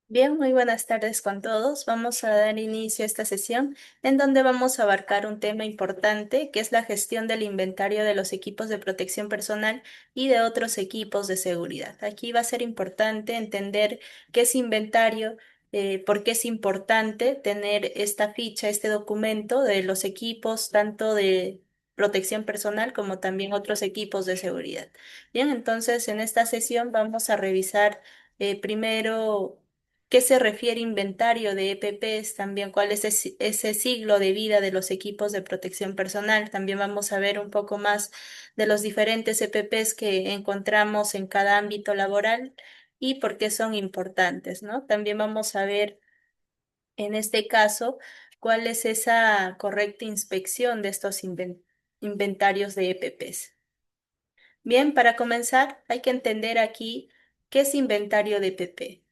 Bien, muy buenas tardes con todos. Vamos a dar inicio a esta sesión en donde vamos a abarcar un tema importante que es la gestión del inventario de los equipos de protección personal y de otros equipos de seguridad. Aquí va a ser importante entender qué es inventario, por qué es importante tener esta ficha, este documento de los equipos, tanto de protección personal como también otros equipos de seguridad. Bien, entonces en esta sesión vamos a revisar primero qué se refiere inventario de EPPs, también cuál es ese ciclo de vida de los equipos de protección personal. También vamos a ver un poco más de los diferentes EPPs que encontramos en cada ámbito laboral y por qué son importantes, ¿no? También vamos a ver en este caso cuál es esa correcta inspección de estos inventarios de EPPs. Bien, para comenzar, hay que entender aquí qué es inventario de PP.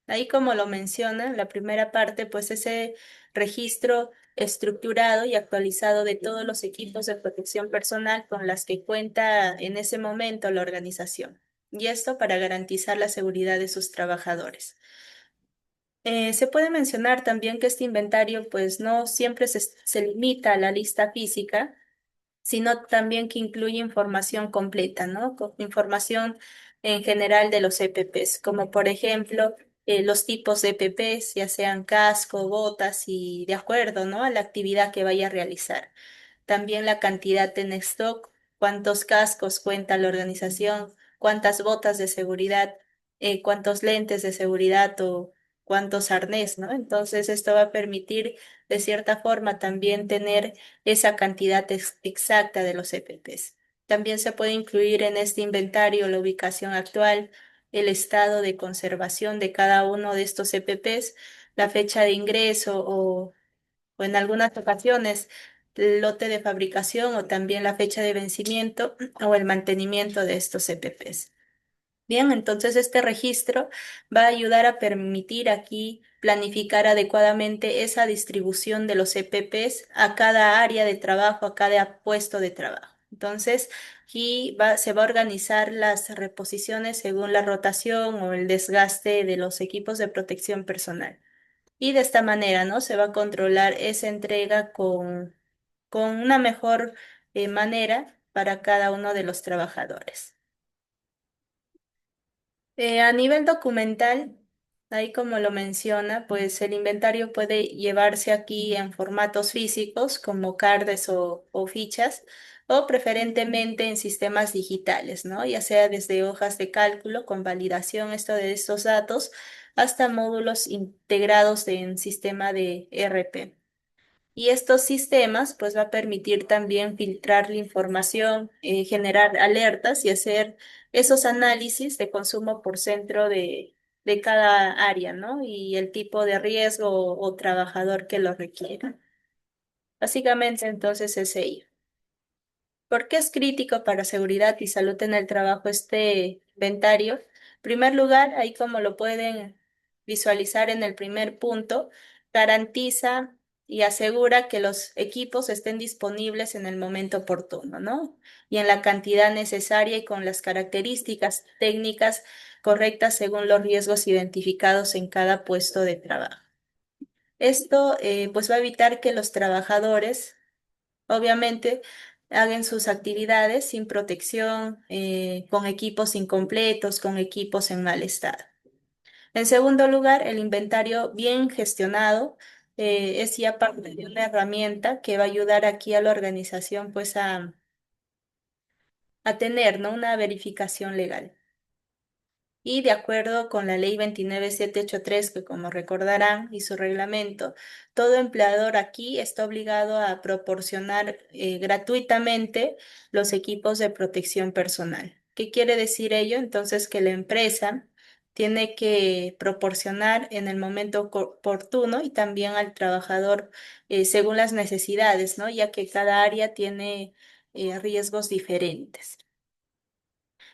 Ahí, como lo menciona, la primera parte, pues ese registro estructurado y actualizado de todos los equipos de protección personal con las que cuenta en ese momento la organización. Y esto para garantizar la seguridad de sus trabajadores. Se puede mencionar también que este inventario, pues no siempre se limita a la lista física, sino también que incluye información completa, ¿no? Información en general de los EPPs, como por ejemplo los tipos de EPPs, ya sean casco, botas y de acuerdo, ¿no? A la actividad que vaya a realizar. También la cantidad en stock, cuántos cascos cuenta la organización, cuántas botas de seguridad, cuántos lentes de seguridad o cuántos arnés, ¿no? Entonces esto va a permitir de cierta forma también tener esa cantidad exacta de los EPPs. También se puede incluir en este inventario la ubicación actual, el estado de conservación de cada uno de estos EPPs, la fecha de ingreso o en algunas ocasiones el lote de fabricación o también la fecha de vencimiento o el mantenimiento de estos EPPs. Bien, entonces este registro va a ayudar a permitir aquí planificar adecuadamente esa distribución de los EPPs a cada área de trabajo, a cada puesto de trabajo. Entonces, se va a organizar las reposiciones según la rotación o el desgaste de los equipos de protección personal. Y de esta manera, ¿no? Se va a controlar esa entrega con una mejor manera para cada uno de los trabajadores. A nivel documental, ahí como lo menciona, pues el inventario puede llevarse aquí en formatos físicos como cards o fichas, o preferentemente en sistemas digitales, ¿no? Ya sea desde hojas de cálculo con validación de estos datos hasta módulos integrados en sistema de ERP. Y estos sistemas pues va a permitir también filtrar la información, generar alertas y hacer esos análisis de consumo por centro de cada área, ¿no? Y el tipo de riesgo o trabajador que lo requiera. Básicamente entonces es ello. ¿Por qué es crítico para seguridad y salud en el trabajo este inventario? En primer lugar, ahí como lo pueden visualizar en el primer punto, garantiza y asegura que los equipos estén disponibles en el momento oportuno, ¿no? Y en la cantidad necesaria y con las características técnicas correctas según los riesgos identificados en cada puesto de trabajo. Esto pues va a evitar que los trabajadores obviamente hagan sus actividades sin protección, con equipos incompletos, con equipos en mal estado. En segundo lugar, el inventario bien gestionado es ya parte de una herramienta que va a ayudar aquí a la organización pues a tener, ¿no? Una verificación legal. Y de acuerdo con la ley 29783, que como recordarán, y su reglamento, todo empleador aquí está obligado a proporcionar gratuitamente los equipos de protección personal. ¿Qué quiere decir ello? Entonces, que la empresa tiene que proporcionar en el momento oportuno y también al trabajador según las necesidades, ¿no? Ya que cada área tiene riesgos diferentes.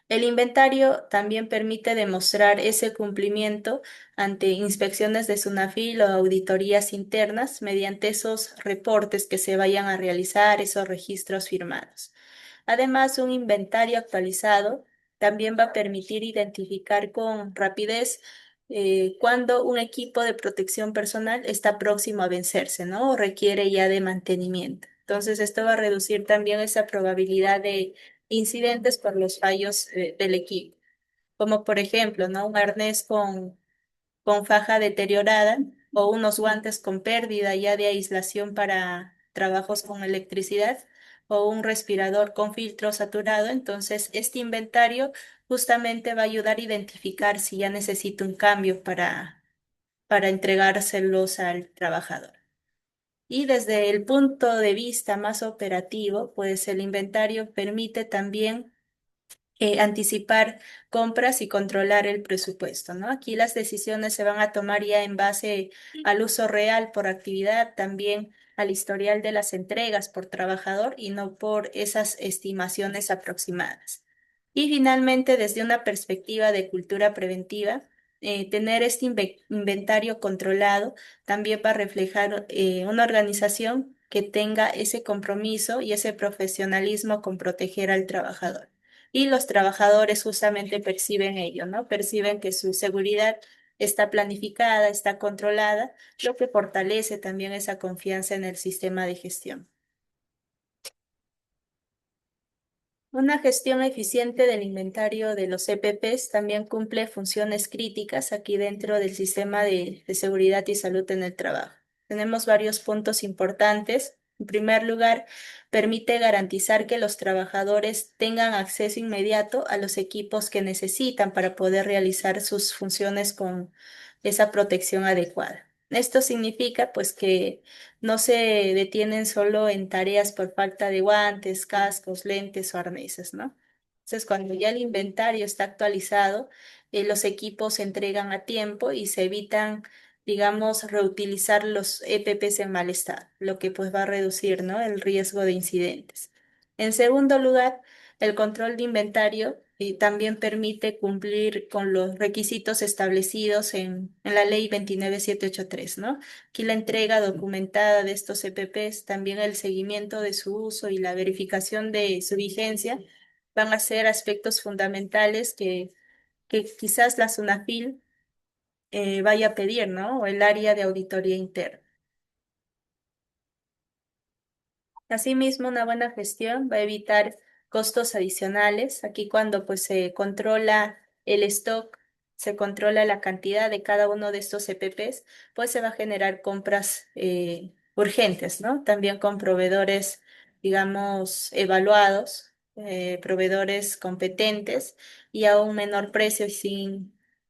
El inventario también permite demostrar ese cumplimiento ante inspecciones de SUNAFIL o auditorías internas mediante esos reportes que se vayan a realizar, esos registros firmados. Además, un inventario actualizado también va a permitir identificar con rapidez cuando un equipo de protección personal está próximo a vencerse, ¿no? O requiere ya de mantenimiento. Entonces, esto va a reducir también esa probabilidad de incidentes por los fallos, del equipo, como por ejemplo, ¿no? Un arnés con faja deteriorada o unos guantes con pérdida ya de aislación para trabajos con electricidad o un respirador con filtro saturado. Entonces, este inventario justamente va a ayudar a identificar si ya necesita un cambio para entregárselos al trabajador. Y desde el punto de vista más operativo, pues el inventario permite también anticipar compras y controlar el presupuesto, ¿no? Aquí las decisiones se van a tomar ya en base al uso real por actividad, también al historial de las entregas por trabajador y no por esas estimaciones aproximadas. Y finalmente, desde una perspectiva de cultura preventiva, tener este inventario controlado también va a reflejar una organización que tenga ese compromiso y ese profesionalismo con proteger al trabajador. Y los trabajadores justamente perciben ello, ¿no? Perciben que su seguridad está planificada, está controlada, lo que fortalece también esa confianza en el sistema de gestión. Una gestión eficiente del inventario de los EPPs también cumple funciones críticas aquí dentro del sistema de seguridad y salud en el trabajo. Tenemos varios puntos importantes. En primer lugar, permite garantizar que los trabajadores tengan acceso inmediato a los equipos que necesitan para poder realizar sus funciones con esa protección adecuada. Esto significa pues que no se detienen solo en tareas por falta de guantes, cascos, lentes o arneses, ¿no? Entonces, cuando ya el inventario está actualizado, los equipos se entregan a tiempo y se evitan, digamos, reutilizar los EPPs en mal estado, lo que pues va a reducir, ¿no? El riesgo de incidentes. En segundo lugar, el control de inventario también permite cumplir con los requisitos establecidos en la ley 29783, ¿no? Aquí la entrega documentada de estos EPPs, también el seguimiento de su uso y la verificación de su vigencia van a ser aspectos fundamentales que quizás la SUNAFIL vaya a pedir, ¿no? O el área de auditoría interna. Asimismo, una buena gestión va a evitar costos adicionales. Aquí cuando pues se controla el stock, se controla la cantidad de cada uno de estos EPPs, pues se va a generar compras urgentes, ¿no? También con proveedores, digamos, evaluados, proveedores competentes y a un menor precio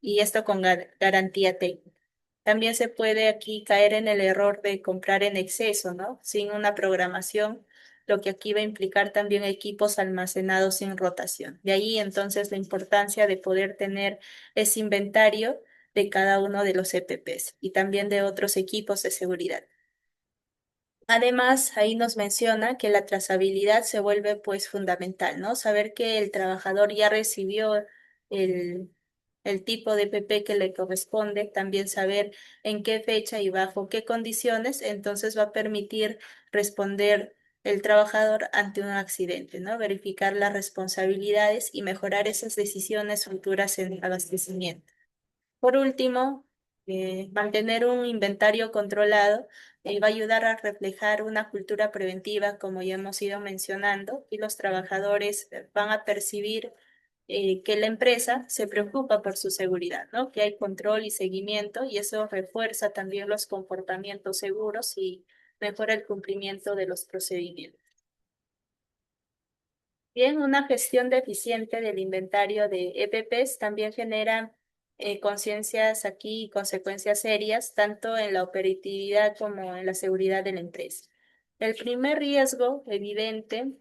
y esto con garantía técnica. También se puede aquí caer en el error de comprar en exceso, ¿no? Sin una programación, lo que aquí va a implicar también equipos almacenados sin rotación. De ahí entonces la importancia de poder tener ese inventario de cada uno de los EPPs y también de otros equipos de seguridad. Además, ahí nos menciona que la trazabilidad se vuelve pues fundamental, ¿no? Saber que el trabajador ya recibió el, el tipo de PP que le corresponde, también saber en qué fecha y bajo qué condiciones, entonces va a permitir responder el trabajador ante un accidente, ¿no? Verificar las responsabilidades y mejorar esas decisiones futuras en abastecimiento. Por último, mantener un inventario controlado va a ayudar a reflejar una cultura preventiva, como ya hemos ido mencionando, y los trabajadores van a percibir que la empresa se preocupa por su seguridad, ¿no? Que hay control y seguimiento, y eso refuerza también los comportamientos seguros y mejora el cumplimiento de los procedimientos. Bien, una gestión deficiente del inventario de EPPs también genera conciencias aquí y consecuencias serias, tanto en la operatividad como en la seguridad de la empresa. El primer riesgo evidente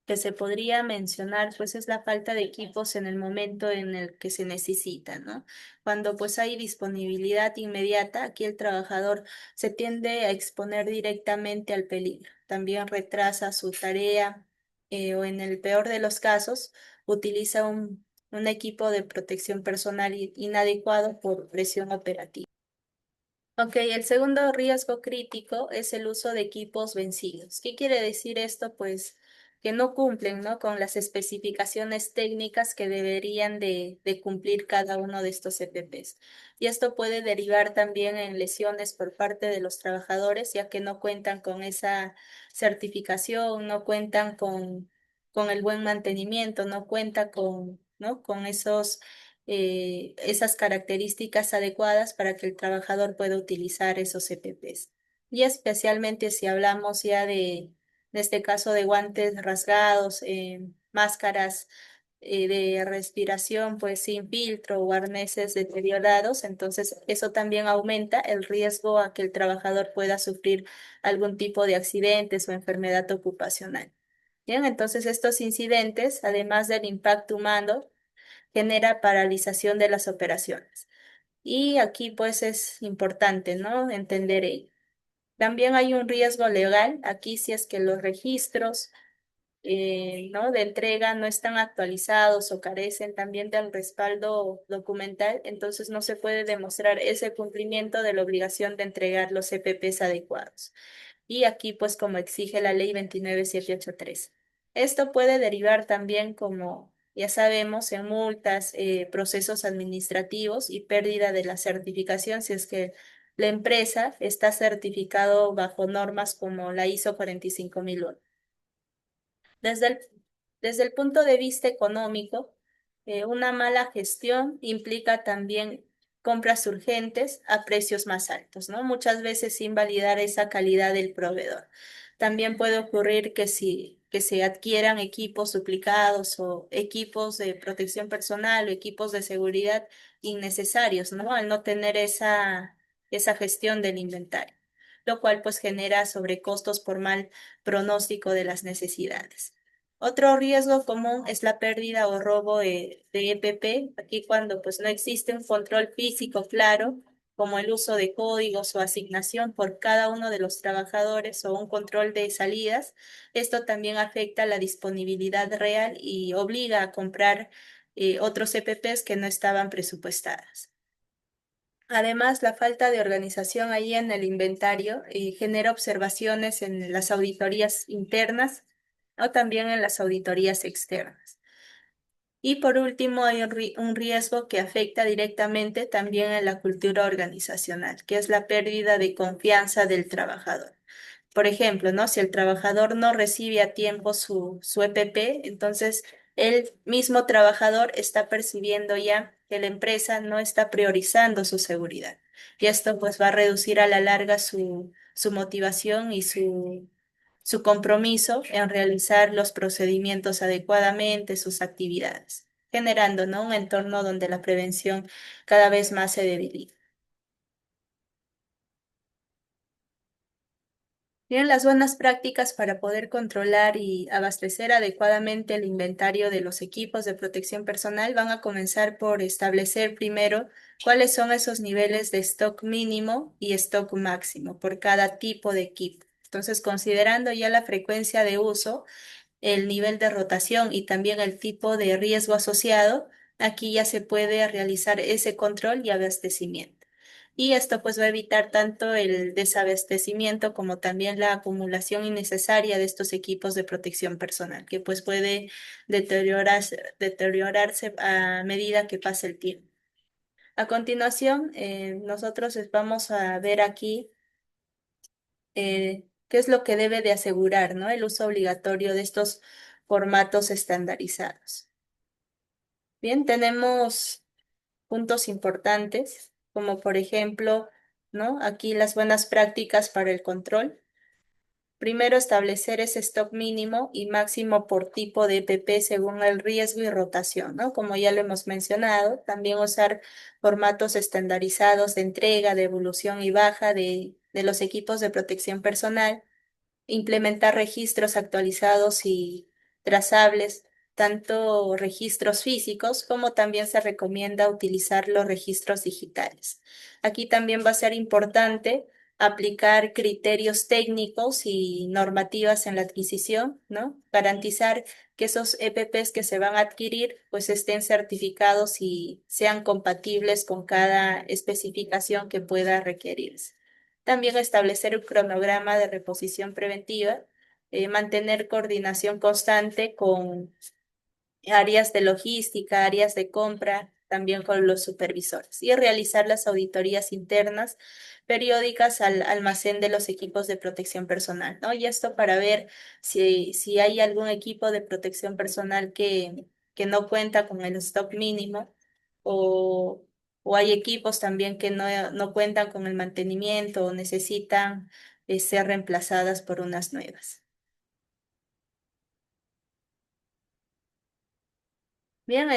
que se podría mencionar, pues es la falta de equipos en el momento en el que se necesita, ¿no? Cuando pues hay disponibilidad inmediata, aquí el trabajador se tiende a exponer directamente al peligro. También retrasa su tarea o en el peor de los casos, utiliza un equipo de protección personal inadecuado por presión operativa. Ok, el segundo riesgo crítico es el uso de equipos vencidos. ¿Qué quiere decir esto? Pues que no cumplen, ¿no? Con las especificaciones técnicas que deberían de cumplir cada uno de estos EPPs. Y esto puede derivar también en lesiones por parte de los trabajadores, ya que no cuentan con esa certificación, no cuentan con el buen mantenimiento, no cuenta con, ¿no? Con esas características adecuadas para que el trabajador pueda utilizar esos EPPs. Y especialmente si hablamos ya de este caso de guantes rasgados, máscaras de respiración pues sin filtro o arneses deteriorados, entonces eso también aumenta el riesgo a que el trabajador pueda sufrir algún tipo de accidentes o enfermedad ocupacional. Bien, entonces estos incidentes, además del impacto humano, genera paralización de las operaciones. Y aquí pues es importante, ¿no? Entender ello. También hay un riesgo legal, aquí si es que los registros, ¿no? de entrega no están actualizados o carecen también del respaldo documental, entonces no se puede demostrar ese cumplimiento de la obligación de entregar los EPPs adecuados. Y aquí, pues, como exige la ley 29783. Esto puede derivar también, como ya sabemos, en multas, procesos administrativos y pérdida de la certificación si es que la empresa está certificado bajo normas como la ISO 45001. Desde el, desde el punto de vista económico, una mala gestión implica también compras urgentes a precios más altos, ¿no? Muchas veces sin validar esa calidad del proveedor. También puede ocurrir que se adquieran equipos duplicados o equipos de protección personal o equipos de seguridad innecesarios, ¿no? Al no tener esa gestión del inventario, lo cual pues genera sobrecostos por mal pronóstico de las necesidades. Otro riesgo común es la pérdida o robo de EPP, aquí cuando pues no existe un control físico claro, como el uso de códigos o asignación por cada uno de los trabajadores o un control de salidas. Esto también afecta la disponibilidad real y obliga a comprar otros EPPs que no estaban presupuestadas. Además, la falta de organización ahí en el inventario genera observaciones en las auditorías internas o también en las auditorías externas. Y por último, hay un riesgo que afecta directamente también en la cultura organizacional, que es la pérdida de confianza del trabajador. Por ejemplo, ¿no? Si el trabajador no recibe a tiempo su EPP, entonces el mismo trabajador está percibiendo ya que la empresa no está priorizando su seguridad. Y esto pues va a reducir a la larga su motivación y su compromiso en realizar los procedimientos adecuadamente, sus actividades, generando, ¿no? un entorno donde la prevención cada vez más se debilita. Bien, las buenas prácticas para poder controlar y abastecer adecuadamente el inventario de los equipos de protección personal van a comenzar por establecer primero cuáles son esos niveles de stock mínimo y stock máximo por cada tipo de equipo. Entonces, considerando ya la frecuencia de uso, el nivel de rotación y también el tipo de riesgo asociado, aquí ya se puede realizar ese control y abastecimiento. Y esto pues va a evitar tanto el desabastecimiento como también la acumulación innecesaria de estos equipos de protección personal, que pues puede deteriorarse a medida que pase el tiempo. A continuación, nosotros vamos a ver aquí qué es lo que debe de asegurar, ¿no? El uso obligatorio de estos formatos estandarizados. Bien, tenemos puntos importantes, como por ejemplo, ¿no? Aquí las buenas prácticas para el control. Primero, establecer ese stock mínimo y máximo por tipo de EPP según el riesgo y rotación, ¿no? Como ya lo hemos mencionado, también usar formatos estandarizados de entrega, de evolución y baja de los equipos de protección personal, implementar registros actualizados y trazables, tanto registros físicos como también se recomienda utilizar los registros digitales. Aquí también va a ser importante aplicar criterios técnicos y normativas en la adquisición, ¿no? Garantizar que esos EPPs que se van a adquirir pues estén certificados y sean compatibles con cada especificación que pueda requerirse. También establecer un cronograma de reposición preventiva mantener coordinación constante con áreas de logística, áreas de compra, también con los supervisores y realizar las auditorías internas periódicas al almacén de los equipos de protección personal, ¿no? Y esto para ver si hay algún equipo de protección personal que no cuenta con el stock mínimo o, o hay equipos también que no cuentan con el mantenimiento o necesitan ser reemplazadas por unas nuevas. Bien,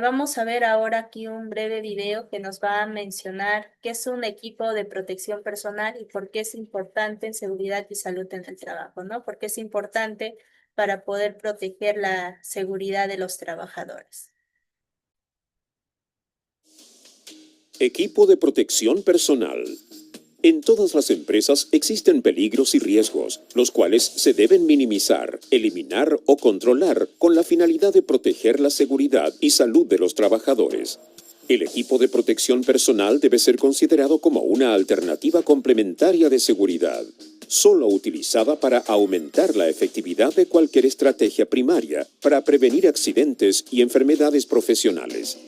vamos a ver ahora aquí un breve video que nos va a mencionar qué es un equipo de protección personal y por qué es importante en seguridad y salud en el trabajo, ¿no? Porque es importante para poder proteger la seguridad de los trabajadores. Equipo de protección personal. En todas las empresas existen peligros y riesgos, los cuales se deben minimizar, eliminar o controlar con la finalidad de proteger la seguridad y salud de los trabajadores. El equipo de protección personal debe ser considerado como una alternativa complementaria de seguridad, solo utilizada para aumentar la efectividad de cualquier estrategia primaria para prevenir accidentes y enfermedades profesionales.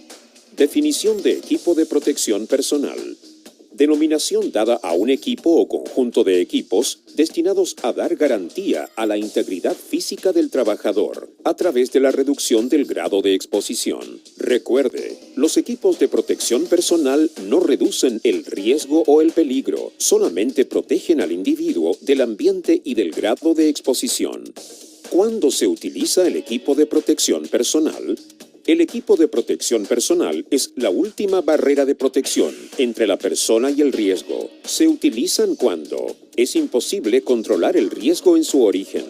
Definición de equipo de protección personal. Denominación dada a un equipo o conjunto de equipos destinados a dar garantía a la integridad física del trabajador a través de la reducción del grado de exposición. Recuerde, los equipos de protección personal no reducen el riesgo o el peligro, solamente protegen al individuo del ambiente y del grado de exposición. ¿Cuándo se utiliza el equipo de protección personal? El equipo de protección personal es la última barrera de protección entre la persona y el riesgo. Se utilizan cuando es imposible controlar el riesgo en su origen,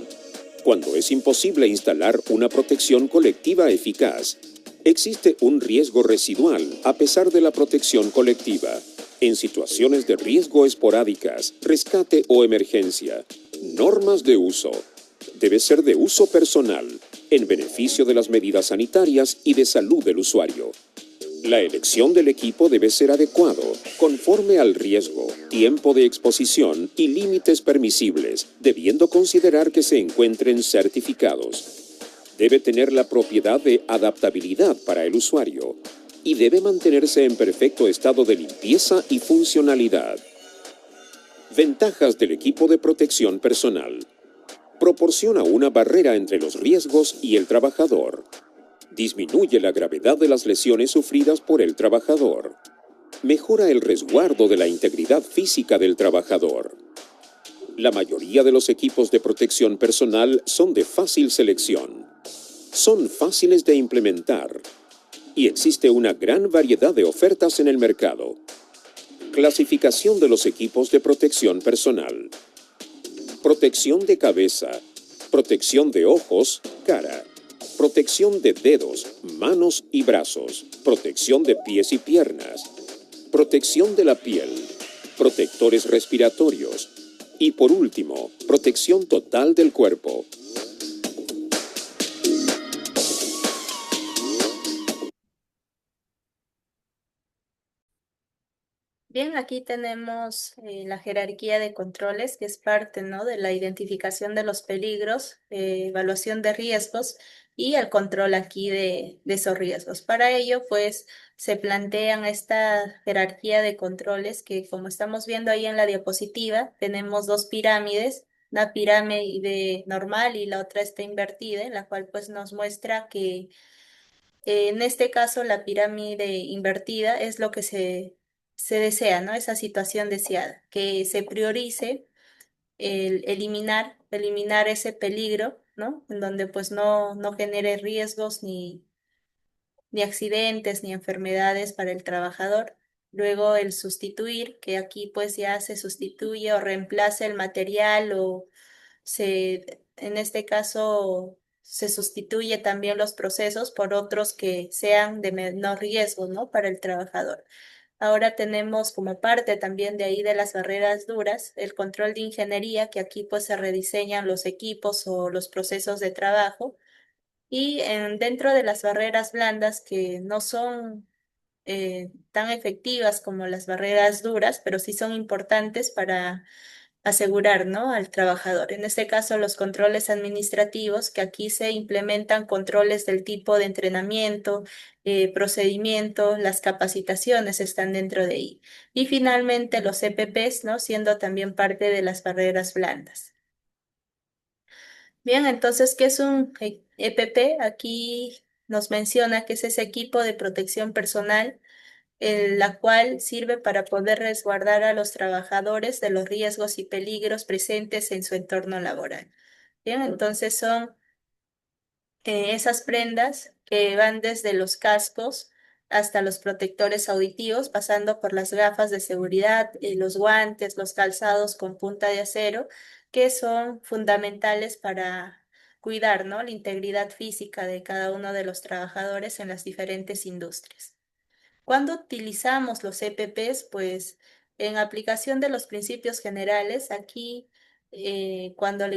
cuando es imposible instalar una protección colectiva eficaz, existe un riesgo residual a pesar de la protección colectiva, en situaciones de riesgo esporádicas, rescate o emergencia. Normas de uso. Debe ser de uso personal, en beneficio de las medidas sanitarias y de salud del usuario. La elección del equipo debe ser adecuado, conforme al riesgo, tiempo de exposición y límites permisibles, debiendo considerar que se encuentren certificados. Debe tener la propiedad de adaptabilidad para el usuario y debe mantenerse en perfecto estado de limpieza y funcionalidad. Ventajas del equipo de protección personal. Proporciona una barrera entre los riesgos y el trabajador. Disminuye la gravedad de las lesiones sufridas por el trabajador. Mejora el resguardo de la integridad física del trabajador. La mayoría de los equipos de protección personal son de fácil selección. Son fáciles de implementar. Y existe una gran variedad de ofertas en el mercado. Clasificación de los equipos de protección personal. Protección de cabeza, protección de ojos, cara, protección de dedos, manos y brazos, protección de pies y piernas, protección de la piel, protectores respiratorios y por último, protección total del cuerpo. Bien, aquí tenemos la jerarquía de controles, que es parte, ¿no?, de la identificación de los peligros, evaluación de riesgos y el control aquí de esos riesgos. Para ello, pues, se plantean esta jerarquía de controles que, como estamos viendo ahí en la diapositiva, tenemos dos pirámides, una pirámide normal y la otra está invertida, en la cual pues nos muestra que en este caso, la pirámide invertida es lo que se desea, ¿no? Esa situación deseada, que se priorice el eliminar ese peligro, ¿no? En donde pues no genere riesgos ni accidentes ni enfermedades para el trabajador. Luego el sustituir, que aquí pues ya se sustituye o reemplaza el material o en este caso, se sustituye también los procesos por otros que sean de menor riesgo, ¿no?, para el trabajador. Ahora tenemos como parte también de ahí de las barreras duras el control de ingeniería, que aquí pues se rediseñan los equipos o los procesos de trabajo. Y dentro de las barreras blandas que no son tan efectivas como las barreras duras, pero sí son importantes asegurar, ¿no? Al trabajador. En este caso, los controles administrativos, que aquí se implementan controles del tipo de entrenamiento, procedimiento, las capacitaciones están dentro de ahí. Y finalmente los EPPs, ¿no? Siendo también parte de las barreras blandas. Bien, entonces, ¿qué es un EPP? Aquí nos menciona que es ese equipo de protección personal, la cual sirve para poder resguardar a los trabajadores de los riesgos y peligros presentes en su entorno laboral. Bien, entonces son esas prendas que van desde los cascos hasta los protectores auditivos, pasando por las gafas de seguridad, los guantes, los calzados con punta de acero, que son fundamentales para cuidar, ¿no? La integridad física de cada uno de los trabajadores en las diferentes industrias. Cuando utilizamos los EPPs, pues en aplicación de los principios generales, aquí cuando la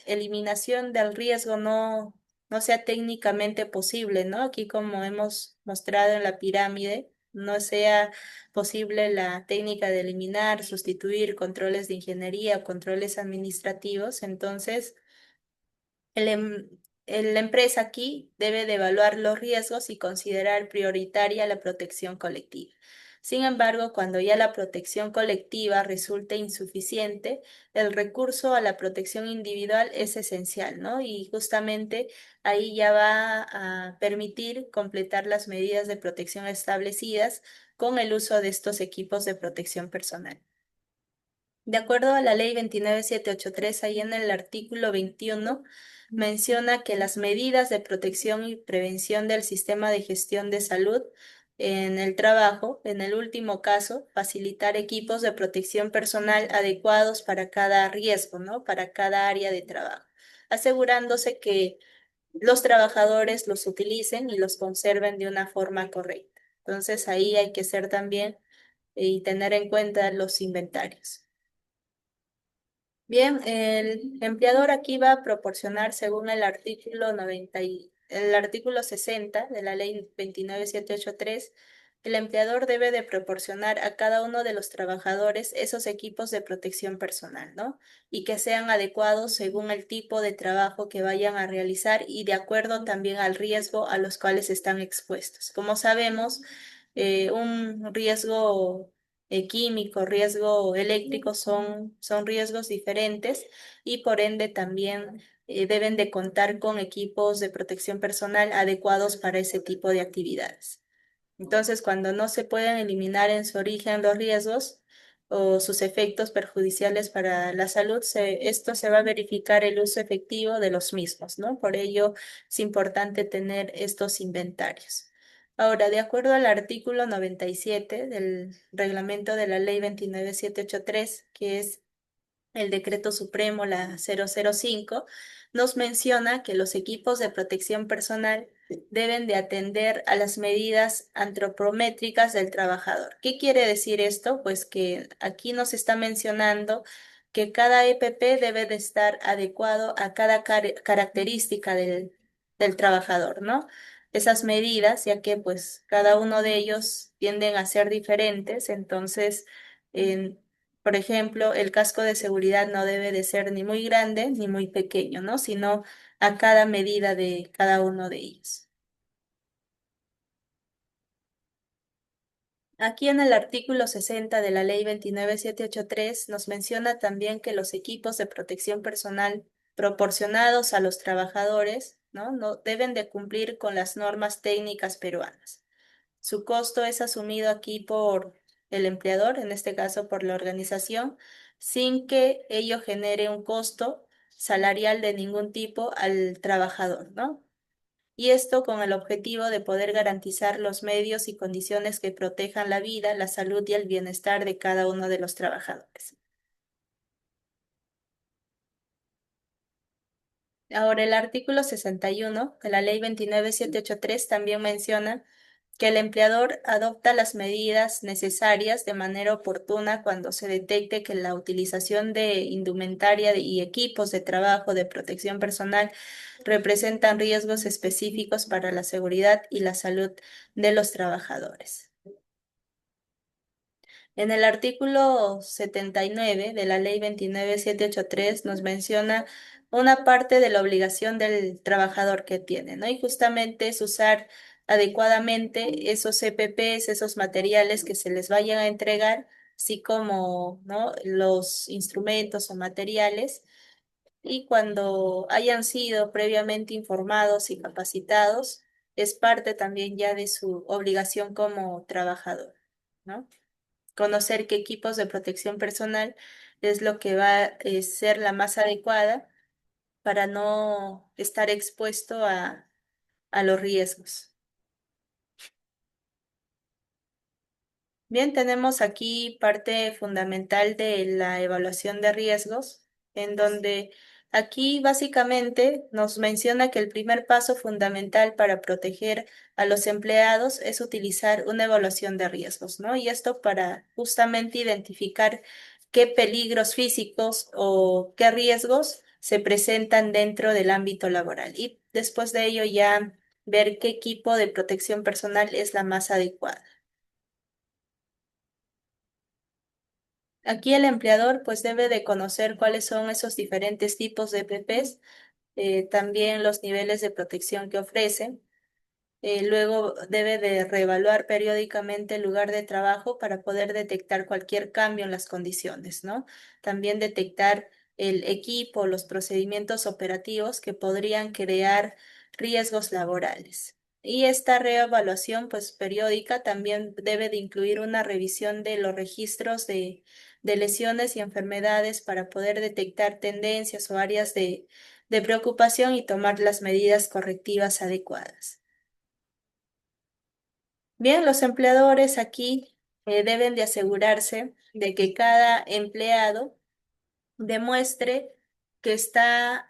eliminación del riesgo no sea técnicamente posible, ¿no? Aquí como hemos mostrado en la pirámide, no sea posible la técnica de eliminar, sustituir controles de ingeniería o controles administrativos, entonces el la empresa aquí debe de evaluar los riesgos y considerar prioritaria la protección colectiva. Sin embargo, cuando ya la protección colectiva resulte insuficiente, el recurso a la protección individual es esencial, ¿no? Y justamente ahí ya va a permitir completar las medidas de protección establecidas con el uso de estos equipos de protección personal. De acuerdo a la ley 29783, ahí en el artículo 21 menciona que las medidas de protección y prevención del sistema de gestión de salud en el trabajo, en el último caso, facilitar equipos de protección personal adecuados para cada riesgo, ¿no? Para cada área de trabajo, asegurándose que los trabajadores los utilicen y los conserven de una forma correcta. Entonces ahí hay que ser también y tener en cuenta los inventarios. Bien, el empleador aquí va a proporcionar, según el artículo 90 el artículo 60 de la ley 29783, el empleador debe de proporcionar a cada uno de los trabajadores esos equipos de protección personal, ¿no? Y que sean adecuados según el tipo de trabajo que vayan a realizar y de acuerdo también al riesgo a los cuales están expuestos. Como sabemos, un riesgo químico, riesgo eléctrico son riesgos diferentes y por ende también deben de contar con equipos de protección personal adecuados para ese tipo de actividades. Entonces, cuando no se pueden eliminar en su origen los riesgos o sus efectos perjudiciales para la salud, esto se va a verificar el uso efectivo de los mismos, ¿no? Por ello es importante tener estos inventarios. Ahora, de acuerdo al artículo 97 del reglamento de la ley 29783, que es el decreto supremo, la 005, nos menciona que los equipos de protección personal deben de atender a las medidas antropométricas del trabajador. ¿Qué quiere decir esto? Pues que aquí nos está mencionando que cada EPP debe de estar adecuado a cada característica del trabajador, ¿no? Esas medidas, ya que pues cada uno de ellos tienden a ser diferentes, entonces por ejemplo, el casco de seguridad no debe de ser ni muy grande ni muy pequeño, ¿no? Sino a cada medida de cada uno de ellos. Aquí en el artículo 60 de la ley 29783 nos menciona también que los equipos de protección personal proporcionados a los trabajadores, ¿no? No deben de cumplir con las normas técnicas peruanas. Su costo es asumido aquí por el empleador, en este caso por la organización, sin que ello genere un costo salarial de ningún tipo al trabajador, ¿no? Y esto con el objetivo de poder garantizar los medios y condiciones que protejan la vida, la salud y el bienestar de cada uno de los trabajadores. Ahora, el artículo 61 de la ley 29783 también menciona que el empleador adopta las medidas necesarias de manera oportuna cuando se detecte que la utilización de indumentaria y equipos de trabajo de protección personal representan riesgos específicos para la seguridad y la salud de los trabajadores. En el artículo 79 de la Ley 29783 nos menciona una parte de la obligación del trabajador que tiene, ¿no? Y justamente es usar adecuadamente esos EPPs, esos materiales que se les vayan a entregar, así como, ¿no? Los instrumentos o materiales, y cuando hayan sido previamente informados y capacitados, es parte también ya de su obligación como trabajador, ¿no? Conocer qué equipos de protección personal es lo que va a ser la más adecuada para no estar expuesto a los riesgos. Bien, tenemos aquí parte fundamental de la evaluación de riesgos, en donde aquí básicamente nos menciona que el primer paso fundamental para proteger a los empleados es utilizar una evaluación de riesgos, ¿no? Y esto para justamente identificar qué peligros físicos o qué riesgos se presentan dentro del ámbito laboral. Y después de ello ya ver qué equipo de protección personal es la más adecuada. Aquí el empleador pues debe de conocer cuáles son esos diferentes tipos de EPPs, también los niveles de protección que ofrecen. Luego debe de reevaluar periódicamente el lugar de trabajo para poder detectar cualquier cambio en las condiciones, ¿no? También detectar el equipo, los procedimientos operativos que podrían crear riesgos laborales. Y esta reevaluación, pues periódica, también debe de incluir una revisión de los registros de lesiones y enfermedades para poder detectar tendencias o áreas de preocupación y tomar las medidas correctivas adecuadas. Bien, los empleadores aquí deben de asegurarse de que cada empleado demuestre que está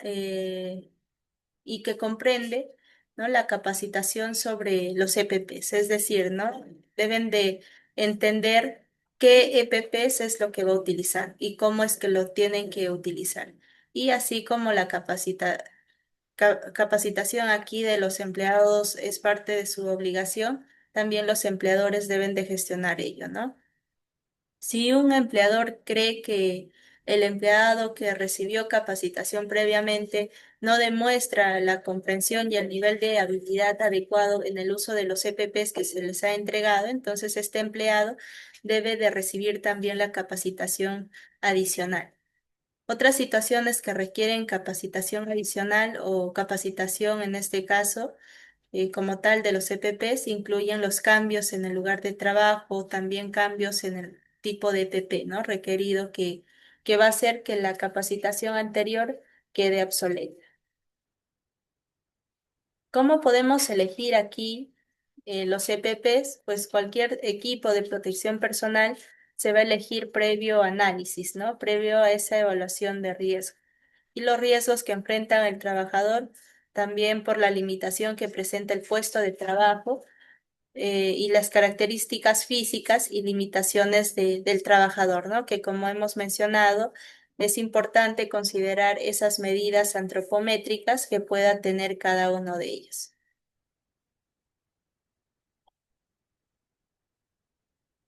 y que comprende, ¿no? La capacitación sobre los EPPs, es decir, ¿no? Deben de entender qué EPPs es lo que va a utilizar y cómo es que lo tienen que utilizar. Y así como la capacitación aquí de los empleados es parte de su obligación, también los empleadores deben de gestionar ello, ¿no? Si un empleador cree que el empleado que recibió capacitación previamente no demuestra la comprensión y el nivel de habilidad adecuado en el uso de los EPPs que se les ha entregado, entonces este empleado debe de recibir también la capacitación adicional. Otras situaciones que requieren capacitación adicional o capacitación en este caso, como tal de los EPPs, incluyen los cambios en el lugar de trabajo, también cambios en el tipo de EPP, ¿no? Requerido que va a hacer que la capacitación anterior quede obsoleta. ¿Cómo podemos elegir aquí los EPPs? Pues cualquier equipo de protección personal se va a elegir previo análisis, ¿no? Previo a esa evaluación de riesgo. Y los riesgos que enfrenta el trabajador, también por la limitación que presenta el puesto de trabajo y las características físicas y limitaciones del trabajador, ¿no? Que como hemos mencionado, es importante considerar esas medidas antropométricas que pueda tener cada uno de ellos.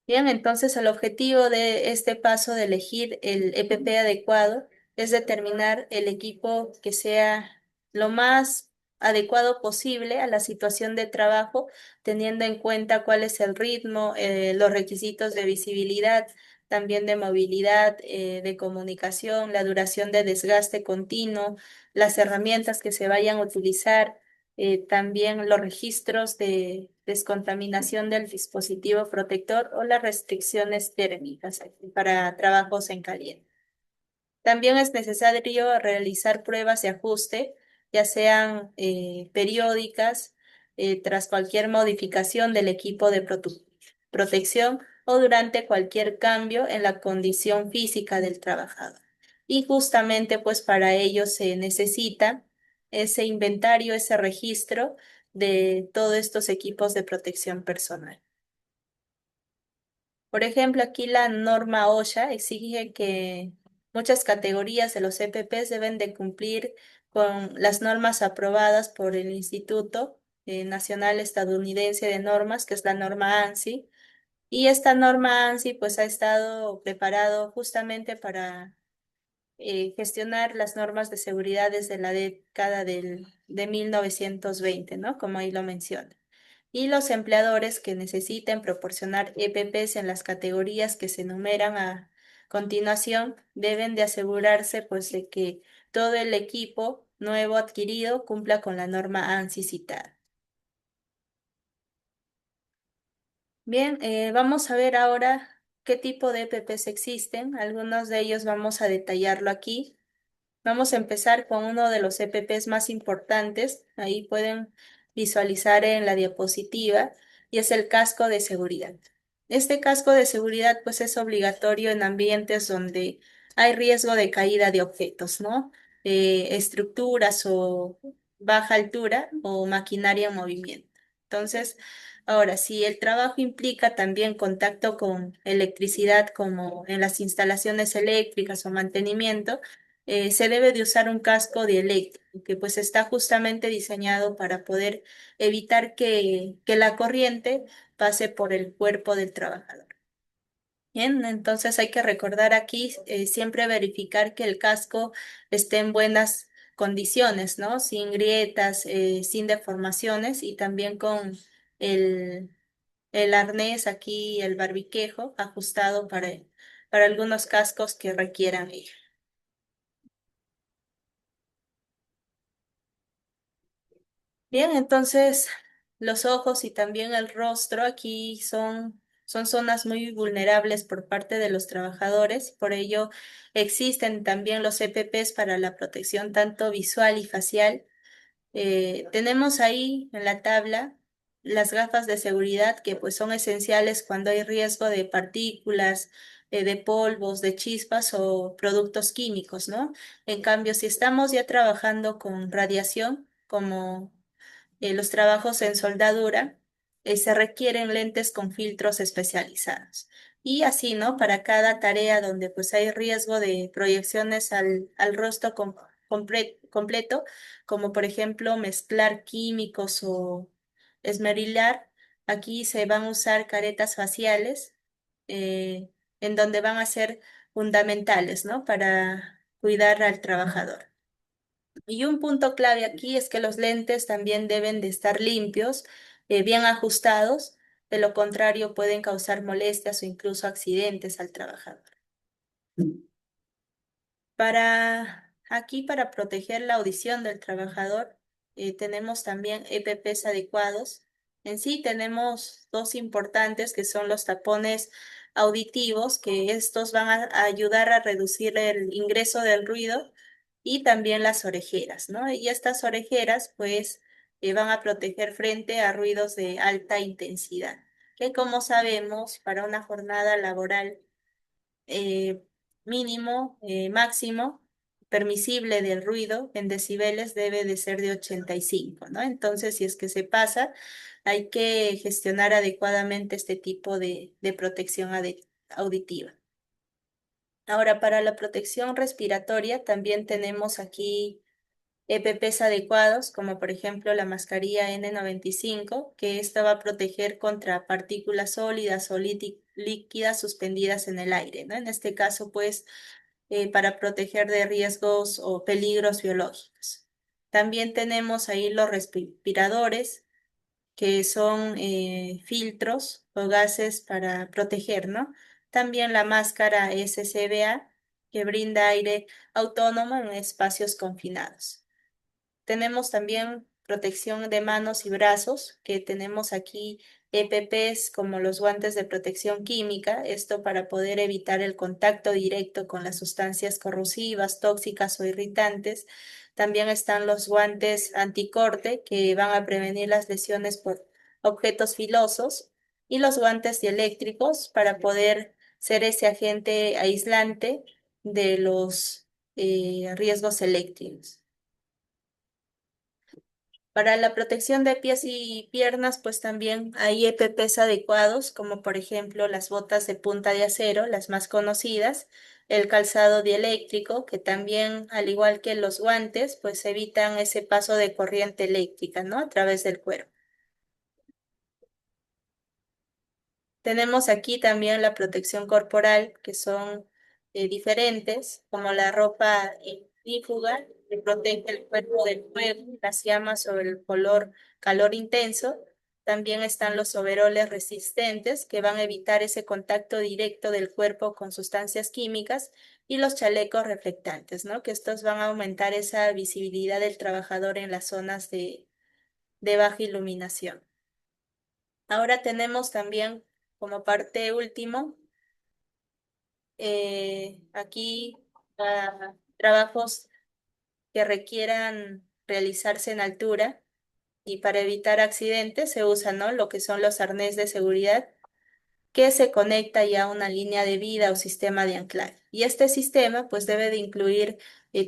Bien, entonces el objetivo de este paso de elegir el EPP adecuado es determinar el equipo que sea lo más adecuado posible a la situación de trabajo, teniendo en cuenta cuál es el ritmo, los requisitos de visibilidad, también de movilidad, de comunicación, la duración de desgaste continuo, las herramientas que se vayan a utilizar, también los registros de descontaminación del dispositivo protector o las restricciones térmicas para trabajos en caliente. También es necesario realizar pruebas de ajuste, ya sean periódicas, tras cualquier modificación del equipo de protección o durante cualquier cambio en la condición física del trabajador. Y justamente pues para ello se necesita ese inventario, ese registro de todos estos equipos de protección personal. Por ejemplo, aquí la norma OSHA exige que muchas categorías de los EPPs deben de cumplir con las normas aprobadas por el Instituto Nacional Estadounidense de Normas, que es la norma ANSI, Y esta norma ANSI pues ha estado preparado justamente para gestionar las normas de seguridad desde la década de 1920, ¿no? Como ahí lo menciona. Y los empleadores que necesiten proporcionar EPPs en las categorías que se enumeran a continuación deben de asegurarse pues de que todo el equipo nuevo adquirido cumpla con la norma ANSI citada. Bien, vamos a ver ahora qué tipo de EPPs existen. Algunos de ellos vamos a detallarlo aquí. Vamos a empezar con uno de los EPPs más importantes. Ahí pueden visualizar en la diapositiva y es el casco de seguridad. Este casco de seguridad pues es obligatorio en ambientes donde hay riesgo de caída de objetos, ¿no? Estructuras o baja altura o maquinaria en movimiento. Entonces, ahora, si el trabajo implica también contacto con electricidad como en las instalaciones eléctricas o mantenimiento, se debe de usar un casco dieléctrico que pues está justamente diseñado para poder evitar que la corriente pase por el cuerpo del trabajador. Bien, entonces hay que recordar aquí siempre verificar que el casco esté en buenas condiciones, ¿no? Sin grietas, sin deformaciones y también con el, el arnés aquí, el barbiquejo ajustado para algunos cascos que requieran ello. Bien, entonces los ojos y también el rostro aquí son zonas muy vulnerables por parte de los trabajadores, por ello existen también los EPPs para la protección tanto visual y facial. Tenemos ahí en la tabla las gafas de seguridad que pues son esenciales cuando hay riesgo de partículas, de polvos, de chispas o productos químicos, ¿no? En cambio, si estamos ya trabajando con radiación, como los trabajos en soldadura, se requieren lentes con filtros especializados. Y así, ¿no? Para cada tarea donde pues hay riesgo de proyecciones al rostro completo, como por ejemplo mezclar químicos o esmerilar, aquí se van a usar caretas faciales eh, en donde van a ser fundamentales, ¿no? Para cuidar al trabajador. Y un punto clave aquí es que los lentes también deben de estar limpios, bien ajustados, de lo contrario pueden causar molestias o incluso accidentes al trabajador. Para proteger la audición del trabajador, tenemos también EPPs adecuados. En sí tenemos dos importantes que son los tapones auditivos, que estos van a ayudar a reducir el ingreso del ruido y también las orejeras, ¿no? Y estas orejeras, pues, van a proteger frente a ruidos de alta intensidad, que como sabemos, para una jornada laboral eh, mínimo, máximo, permisible del ruido en decibeles debe de ser de 85, ¿no? Entonces, si es que se pasa, hay que gestionar adecuadamente este tipo de protección auditiva. Ahora, para la protección respiratoria, también tenemos aquí EPPs adecuados, como por ejemplo la mascarilla N95, que esta va a proteger contra partículas sólidas o líquidas suspendidas en el aire, ¿no? En este caso, pues, para proteger de riesgos o peligros biológicos. También tenemos ahí los respiradores, que son filtros o gases para proteger, ¿no? También la máscara SCBA, que brinda aire autónomo en espacios confinados. Tenemos también protección de manos y brazos, que tenemos aquí EPPs como los guantes de protección química, esto para poder evitar el contacto directo con las sustancias corrosivas, tóxicas o irritantes. También están los guantes anticorte, que van a prevenir las lesiones por objetos filosos, y los guantes dieléctricos para poder ser ese agente aislante de los riesgos eléctricos. Para la protección de pies y piernas, pues también hay EPPs adecuados, como por ejemplo las botas de punta de acero, las más conocidas, el calzado dieléctrico, que también, al igual que los guantes, pues evitan ese paso de corriente eléctrica, ¿no? A través del cuerpo. Tenemos aquí también la protección corporal, que son diferentes, como la ropa ignífuga, que protege el cuerpo del fuego, las llamas o el calor intenso. También están los overoles resistentes, que van a evitar ese contacto directo del cuerpo con sustancias químicas, y los chalecos reflectantes, ¿no? Que estos van a aumentar esa visibilidad del trabajador en las zonas de baja iluminación. Ahora tenemos también como parte último, aquí trabajos que requieran realizarse en altura, y para evitar accidentes se usan, ¿no? Lo que son los arnés de seguridad, que se conecta ya a una línea de vida o sistema de anclaje. Y este sistema pues debe de incluir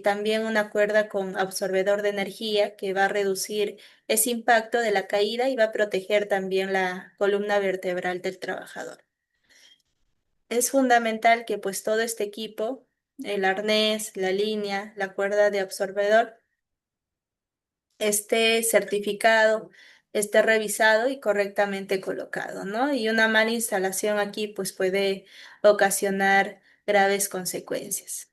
también una cuerda con absorbedor de energía, que va a reducir ese impacto de la caída y va a proteger también la columna vertebral del trabajador. Es fundamental que pues todo este equipo, el arnés, la línea, la cuerda de absorbedor, esté certificado, esté revisado y correctamente colocado, ¿no? Y una mala instalación aquí pues puede ocasionar graves consecuencias.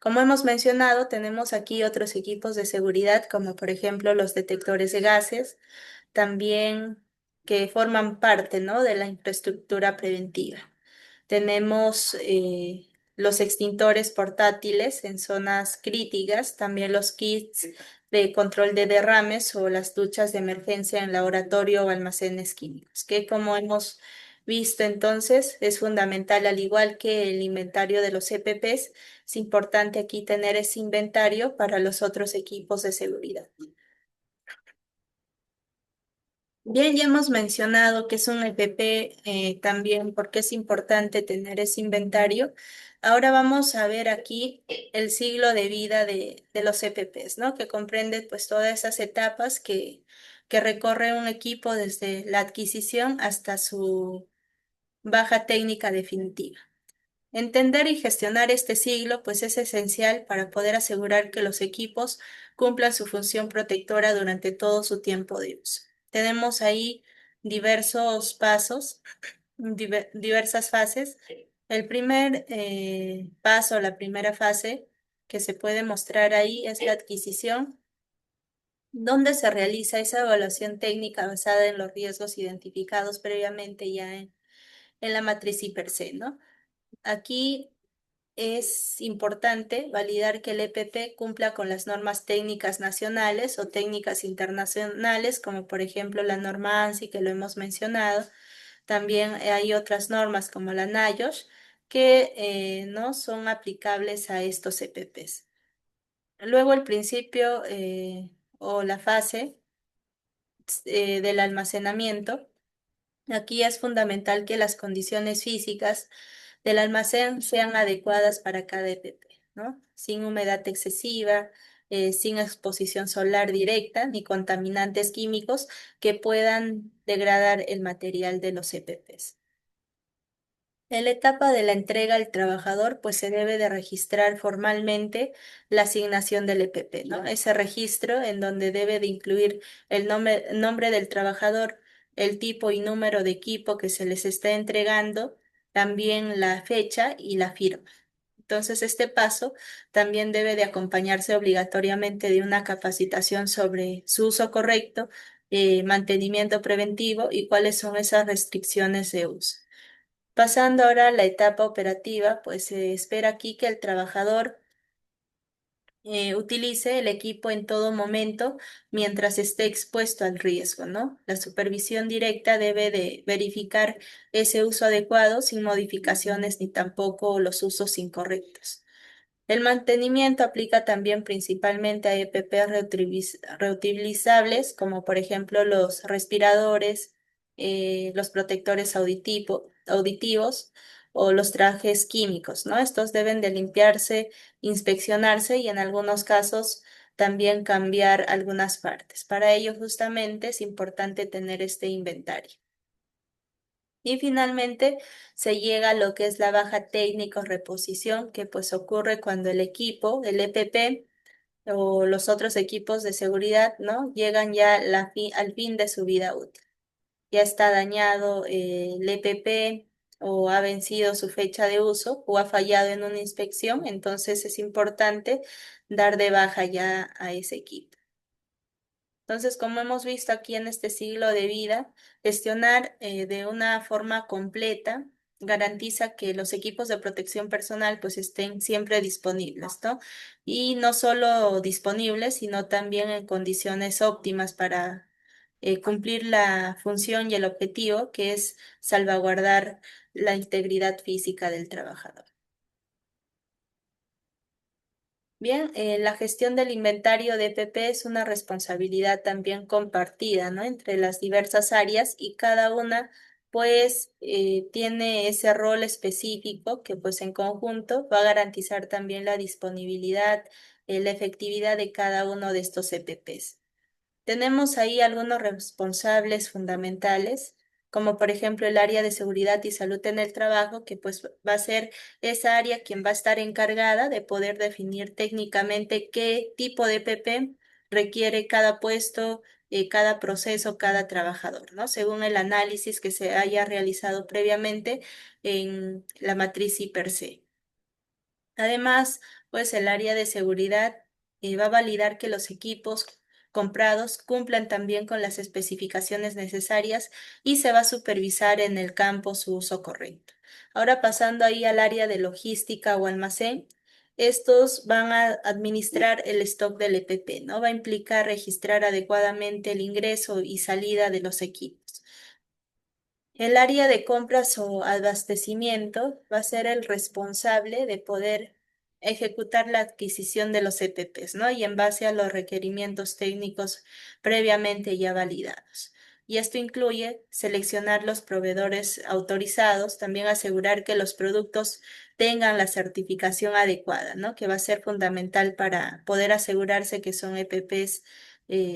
Como hemos mencionado, tenemos aquí otros equipos de seguridad, como por ejemplo los detectores de gases, también que forman parte, ¿no?, de la infraestructura preventiva. Tenemos los extintores portátiles en zonas críticas, también los kits de control de derrames o las duchas de emergencia en laboratorio o almacenes químicos, que como hemos visto entonces es fundamental, al igual que el inventario de los EPPs, es importante aquí tener ese inventario para los otros equipos de seguridad. Bien, ya hemos mencionado que es un EPP, también porque es importante tener ese inventario. Ahora vamos a ver aquí el ciclo de vida de los EPPs, ¿no? Que comprende pues todas esas etapas que recorre un equipo desde la adquisición hasta su baja técnica definitiva. Entender y gestionar este siglo, pues es esencial para poder asegurar que los equipos cumplan su función protectora durante todo su tiempo de uso. Tenemos ahí diversos pasos, diversas fases. El primer paso, la primera fase que se puede mostrar ahí es la adquisición, donde se realiza esa evaluación técnica basada en los riesgos identificados previamente ya en la matriz IPERCE, ¿no? Aquí es importante validar que el EPP cumpla con las normas técnicas nacionales o técnicas internacionales, como por ejemplo la norma ANSI, que lo hemos mencionado. También hay otras normas como la NIOSH que no son aplicables a estos EPPs. Luego el principio o la fase del almacenamiento. Aquí es fundamental que las condiciones físicas del almacén sean adecuadas para cada EPP, ¿no? Sin humedad excesiva, sin exposición solar directa, ni contaminantes químicos que puedan degradar el material de los EPPs. En la etapa de la entrega al trabajador, pues se debe de registrar formalmente la asignación del EPP, ¿no? Ese registro en donde debe de incluir el nombre del trabajador, el tipo y número de equipo que se les está entregando, también la fecha y la firma. Entonces, este paso también debe de acompañarse obligatoriamente de una capacitación sobre su uso correcto, mantenimiento preventivo y cuáles son esas restricciones de uso. Pasando ahora a la etapa operativa, pues se espera aquí que el trabajador utilice el equipo en todo momento mientras esté expuesto al riesgo, ¿no? La supervisión directa debe de verificar ese uso adecuado sin modificaciones ni tampoco los usos incorrectos. El mantenimiento aplica también principalmente a EPP reutilizables, como por ejemplo los respiradores, los protectores auditivos o los trajes químicos, ¿no? Estos deben de limpiarse, inspeccionarse y en algunos casos también cambiar algunas partes. Para ello, justamente, es importante tener este inventario. Y finalmente se llega a lo que es la baja técnica o reposición, que pues ocurre cuando el equipo, el EPP, o los otros equipos de seguridad, ¿no? Llegan ya al fin de su vida útil. Ya está dañado el EPP o ha vencido su fecha de uso o ha fallado en una inspección, entonces es importante dar de baja ya a ese equipo. Entonces, como hemos visto aquí en este siglo de vida, gestionar de una forma completa garantiza que los equipos de protección personal pues estén siempre disponibles, ¿no? Y no solo disponibles, sino también en condiciones óptimas para cumplir la función y el objetivo que es salvaguardar la integridad física del trabajador. Bien, la gestión del inventario de EPP es una responsabilidad también compartida, ¿no? Entre las diversas áreas y cada una, pues, tiene ese rol específico que, pues, en conjunto va a garantizar también la disponibilidad, la efectividad de cada uno de estos EPPs. Tenemos ahí algunos responsables fundamentales, como por ejemplo el área de seguridad y salud en el trabajo, que pues va a ser esa área quien va a estar encargada de poder definir técnicamente qué tipo de PP requiere cada puesto, cada proceso, cada trabajador, ¿no? Según el análisis que se haya realizado previamente en la matriz per se. Además, pues el área de seguridad va a validar que los equipos comprados cumplan también con las especificaciones necesarias y se va a supervisar en el campo su uso correcto. Ahora pasando ahí al área de logística o almacén, estos van a administrar el stock del EPP, ¿no? Va a implicar registrar adecuadamente el ingreso y salida de los equipos. El área de compras o abastecimiento va a ser el responsable de poder ejecutar la adquisición de los EPPs, ¿no? Y en base a los requerimientos técnicos previamente ya validados. Y esto incluye seleccionar los proveedores autorizados, también asegurar que los productos tengan la certificación adecuada, ¿no? Que va a ser fundamental para poder asegurarse que son EPPs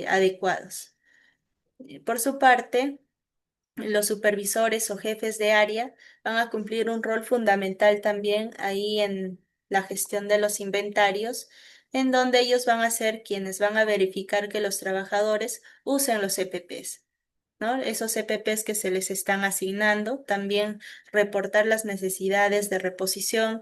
adecuados. Por su parte, los supervisores o jefes de área van a cumplir un rol fundamental también ahí en la gestión de los inventarios, en donde ellos van a ser quienes van a verificar que los trabajadores usen los EPPs, ¿no? Esos EPPs que se les están asignando, también reportar las necesidades de reposición,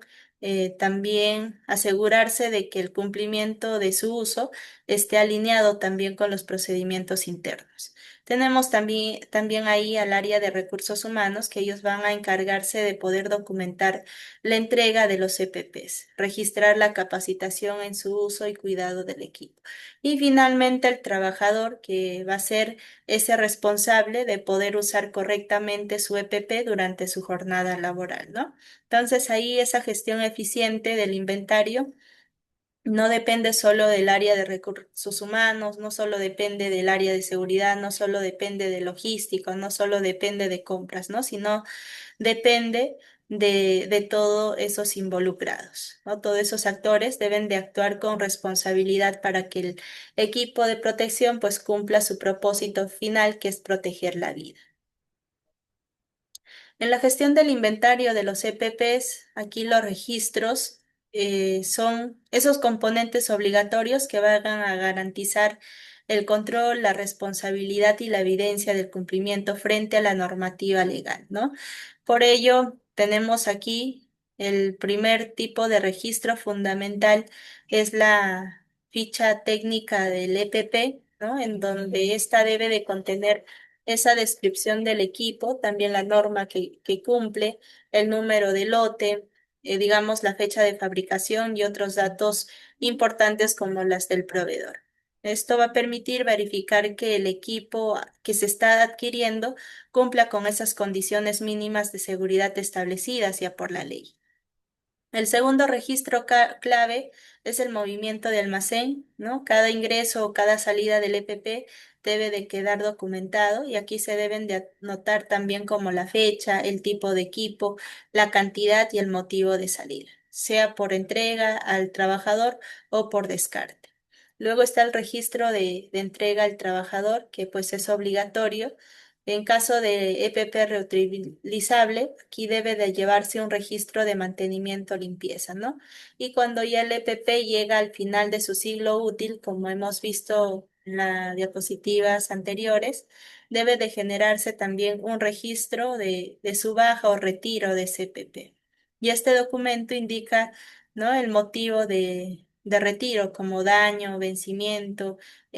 también asegurarse de que el cumplimiento de su uso esté alineado también con los procedimientos internos. Tenemos también ahí al área de recursos humanos, que ellos van a encargarse de poder documentar la entrega de los EPPs, registrar la capacitación en su uso y cuidado del equipo. Y finalmente el trabajador, que va a ser ese responsable de poder usar correctamente su EPP durante su jornada laboral, ¿no? Entonces ahí esa gestión eficiente del inventario no depende solo del área de recursos humanos, no solo depende del área de seguridad, no solo depende de logística, no solo depende de compras, ¿no? Sino depende de todos esos involucrados, ¿no? Todos esos actores deben de actuar con responsabilidad para que el equipo de protección pues cumpla su propósito final, que es proteger la vida. En la gestión del inventario de los EPPs, aquí los registros son esos componentes obligatorios que van a garantizar el control, la responsabilidad y la evidencia del cumplimiento frente a la normativa legal, ¿no? Por ello, tenemos aquí el primer tipo de registro fundamental, es la ficha técnica del EPP, ¿no? En donde ésta debe de contener esa descripción del equipo, también la norma que cumple, el número de lote, digamos la fecha de fabricación y otros datos importantes como las del proveedor. Esto va a permitir verificar que el equipo que se está adquiriendo cumpla con esas condiciones mínimas de seguridad establecidas ya por la ley. El segundo registro clave es el movimiento de almacén, ¿no? Cada ingreso o cada salida del EPP debe de quedar documentado y aquí se deben de anotar también como la fecha, el tipo de equipo, la cantidad y el motivo de salida, sea por entrega al trabajador o por descarte. Luego está el registro de entrega al trabajador, que pues es obligatorio En caso de EPP reutilizable, aquí debe de llevarse un registro de mantenimiento limpieza, ¿no? Y cuando ya el EPP llega al final de su ciclo útil, como hemos visto en las diapositivas anteriores, debe de generarse también un registro de su baja o retiro de ese EPP. Y este documento indica, ¿no?, el motivo de retiro, como daño, vencimiento,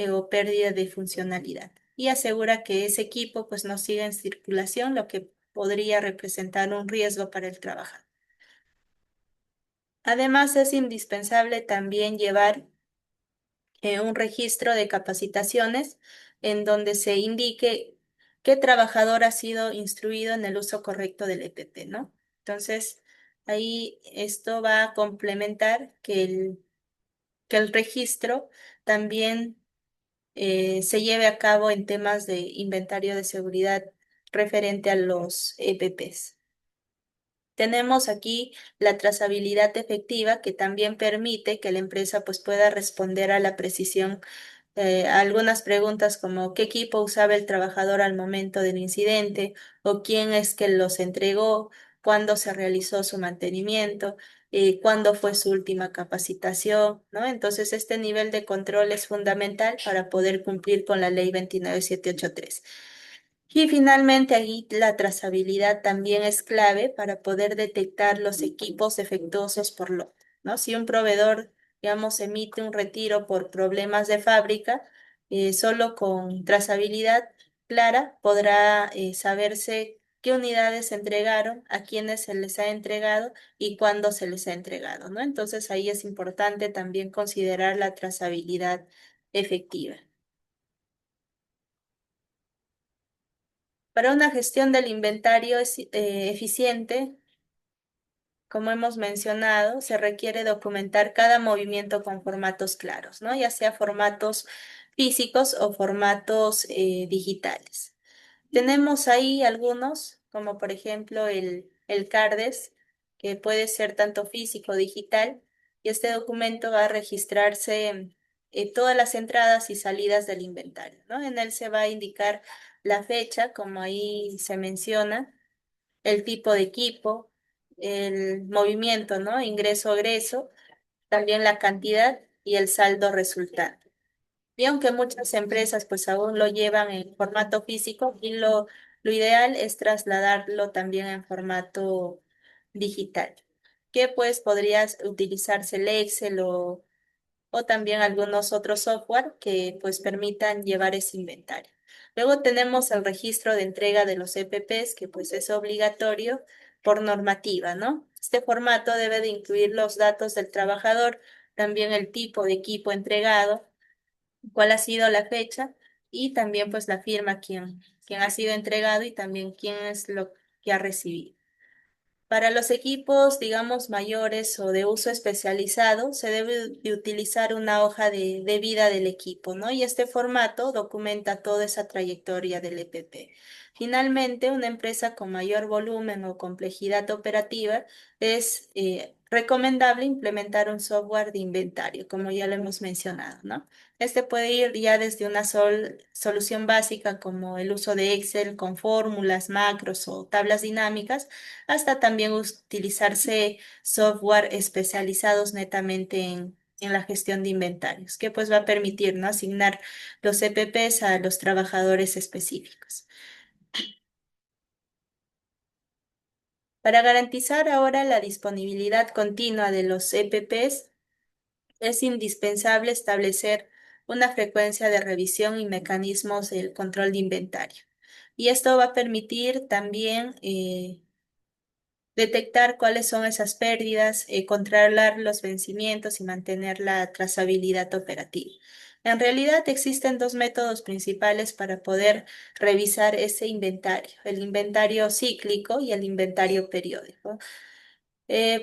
o pérdida de funcionalidad. Y asegura que ese equipo pues no siga en circulación, lo que podría representar un riesgo para el trabajador. Además, es indispensable también llevar un registro de capacitaciones en donde se indique qué trabajador ha sido instruido en el uso correcto del EPP, ¿no? Entonces, ahí esto va a complementar que el registro también se lleve a cabo en temas de inventario de seguridad referente a los EPPs. Tenemos aquí la trazabilidad efectiva que también permite que la empresa pues pueda responder a la precisión a algunas preguntas como qué equipo usaba el trabajador al momento del incidente o quién es que los entregó, cuándo se realizó su mantenimiento, cuándo fue su última capacitación, ¿no? Entonces, este nivel de control es fundamental para poder cumplir con la ley 29783. Y finalmente, ahí la trazabilidad también es clave para poder detectar los equipos defectuosos por lote, ¿no? Si un proveedor, digamos, emite un retiro por problemas de fábrica, solo con trazabilidad clara podrá saberse qué unidades se entregaron, a quiénes se les ha entregado y cuándo se les ha entregado, ¿no? Entonces ahí es importante también considerar la trazabilidad efectiva. Para una gestión del inventario eficiente, como hemos mencionado, se requiere documentar cada movimiento con formatos claros, ¿no? Ya sea formatos físicos o formatos digitales. Tenemos ahí algunos, como por ejemplo el CARDES, que puede ser tanto físico o digital, y este documento va a registrarse todas las entradas y salidas del inventario, ¿no? En él se va a indicar la fecha, como ahí se menciona, el tipo de equipo, el movimiento, ¿no? Ingreso-egreso, también la cantidad y el saldo resultante. Y aunque muchas empresas pues aún lo llevan en formato físico, y lo ideal es trasladarlo también en formato digital, que pues podrías utilizarse el Excel o también algunos otros software que pues permitan llevar ese inventario. Luego tenemos el registro de entrega de los EPPs, que pues es obligatorio por normativa, ¿no? Este formato debe de incluir los datos del trabajador, también el tipo de equipo entregado, cuál ha sido la fecha y también pues la firma quien ha sido entregado y también quién es lo que ha recibido. Para los equipos, digamos, mayores o de uso especializado, se debe de utilizar una hoja de vida del equipo, ¿no? Y este formato documenta toda esa trayectoria del EPP. Finalmente, una empresa con mayor volumen o complejidad operativa es recomendable implementar un software de inventario, como ya lo hemos mencionado, ¿no? Este puede ir ya desde una solución básica como el uso de Excel con fórmulas, macros o tablas dinámicas, hasta también utilizarse software especializados netamente en la gestión de inventarios, que pues va a permitir, ¿no?, asignar los EPPs a los trabajadores específicos. Para garantizar ahora la disponibilidad continua de los EPPs, es indispensable establecer una frecuencia de revisión y mecanismos del control de inventario. Y esto va a permitir también detectar cuáles son esas pérdidas, controlar los vencimientos y mantener la trazabilidad operativa. En realidad existen dos métodos principales para poder revisar ese inventario, el inventario cíclico y el inventario periódico.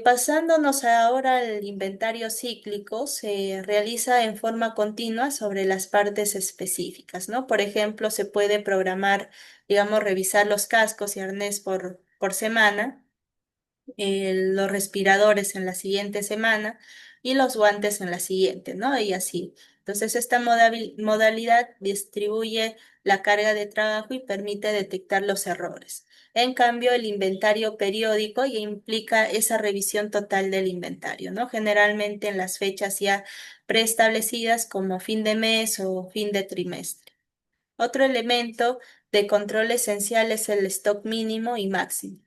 Pasándonos ahora al inventario cíclico, se realiza en forma continua sobre las partes específicas, ¿no? Por ejemplo, se puede programar, digamos, revisar los cascos y arnés por semana, los respiradores en la siguiente semana y los guantes en la siguiente, ¿no? Y así. Entonces, esta modalidad distribuye la carga de trabajo y permite detectar los errores. En cambio, el inventario periódico ya implica esa revisión total del inventario, ¿no? Generalmente en las fechas ya preestablecidas como fin de mes o fin de trimestre. Otro elemento de control esencial es el stock mínimo y máximo.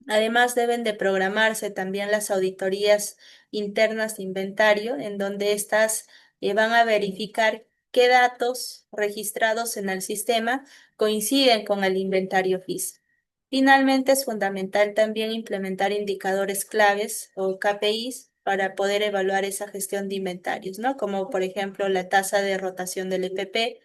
Además, deben de programarse también las auditorías internas de inventario, en donde éstas van a verificar qué datos registrados en el sistema coinciden con el inventario físico. Finalmente, es fundamental también implementar indicadores claves o KPIs para poder evaluar esa gestión de inventarios, ¿no? Como por ejemplo la tasa de rotación del EPP,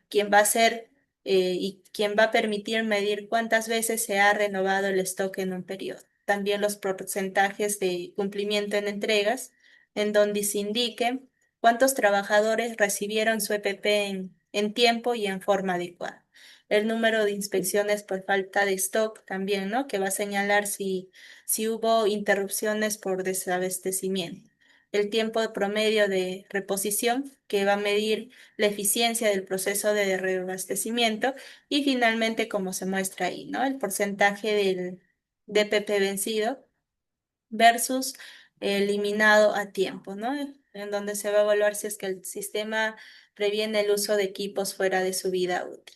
quien va a ser y quien va a permitir medir cuántas veces se ha renovado el stock en un periodo. También los porcentajes de cumplimiento en entregas, en donde se indique cuántos trabajadores recibieron su EPP en tiempo y en forma adecuada. El número de inspecciones por falta de stock también, ¿no? Que va a señalar si hubo interrupciones por desabastecimiento. El tiempo promedio de reposición, que va a medir la eficiencia del proceso de reabastecimiento y finalmente, como se muestra ahí, ¿no? El porcentaje del DPP vencido versus eliminado a tiempo, ¿no? En donde se va a evaluar si es que el sistema previene el uso de equipos fuera de su vida útil.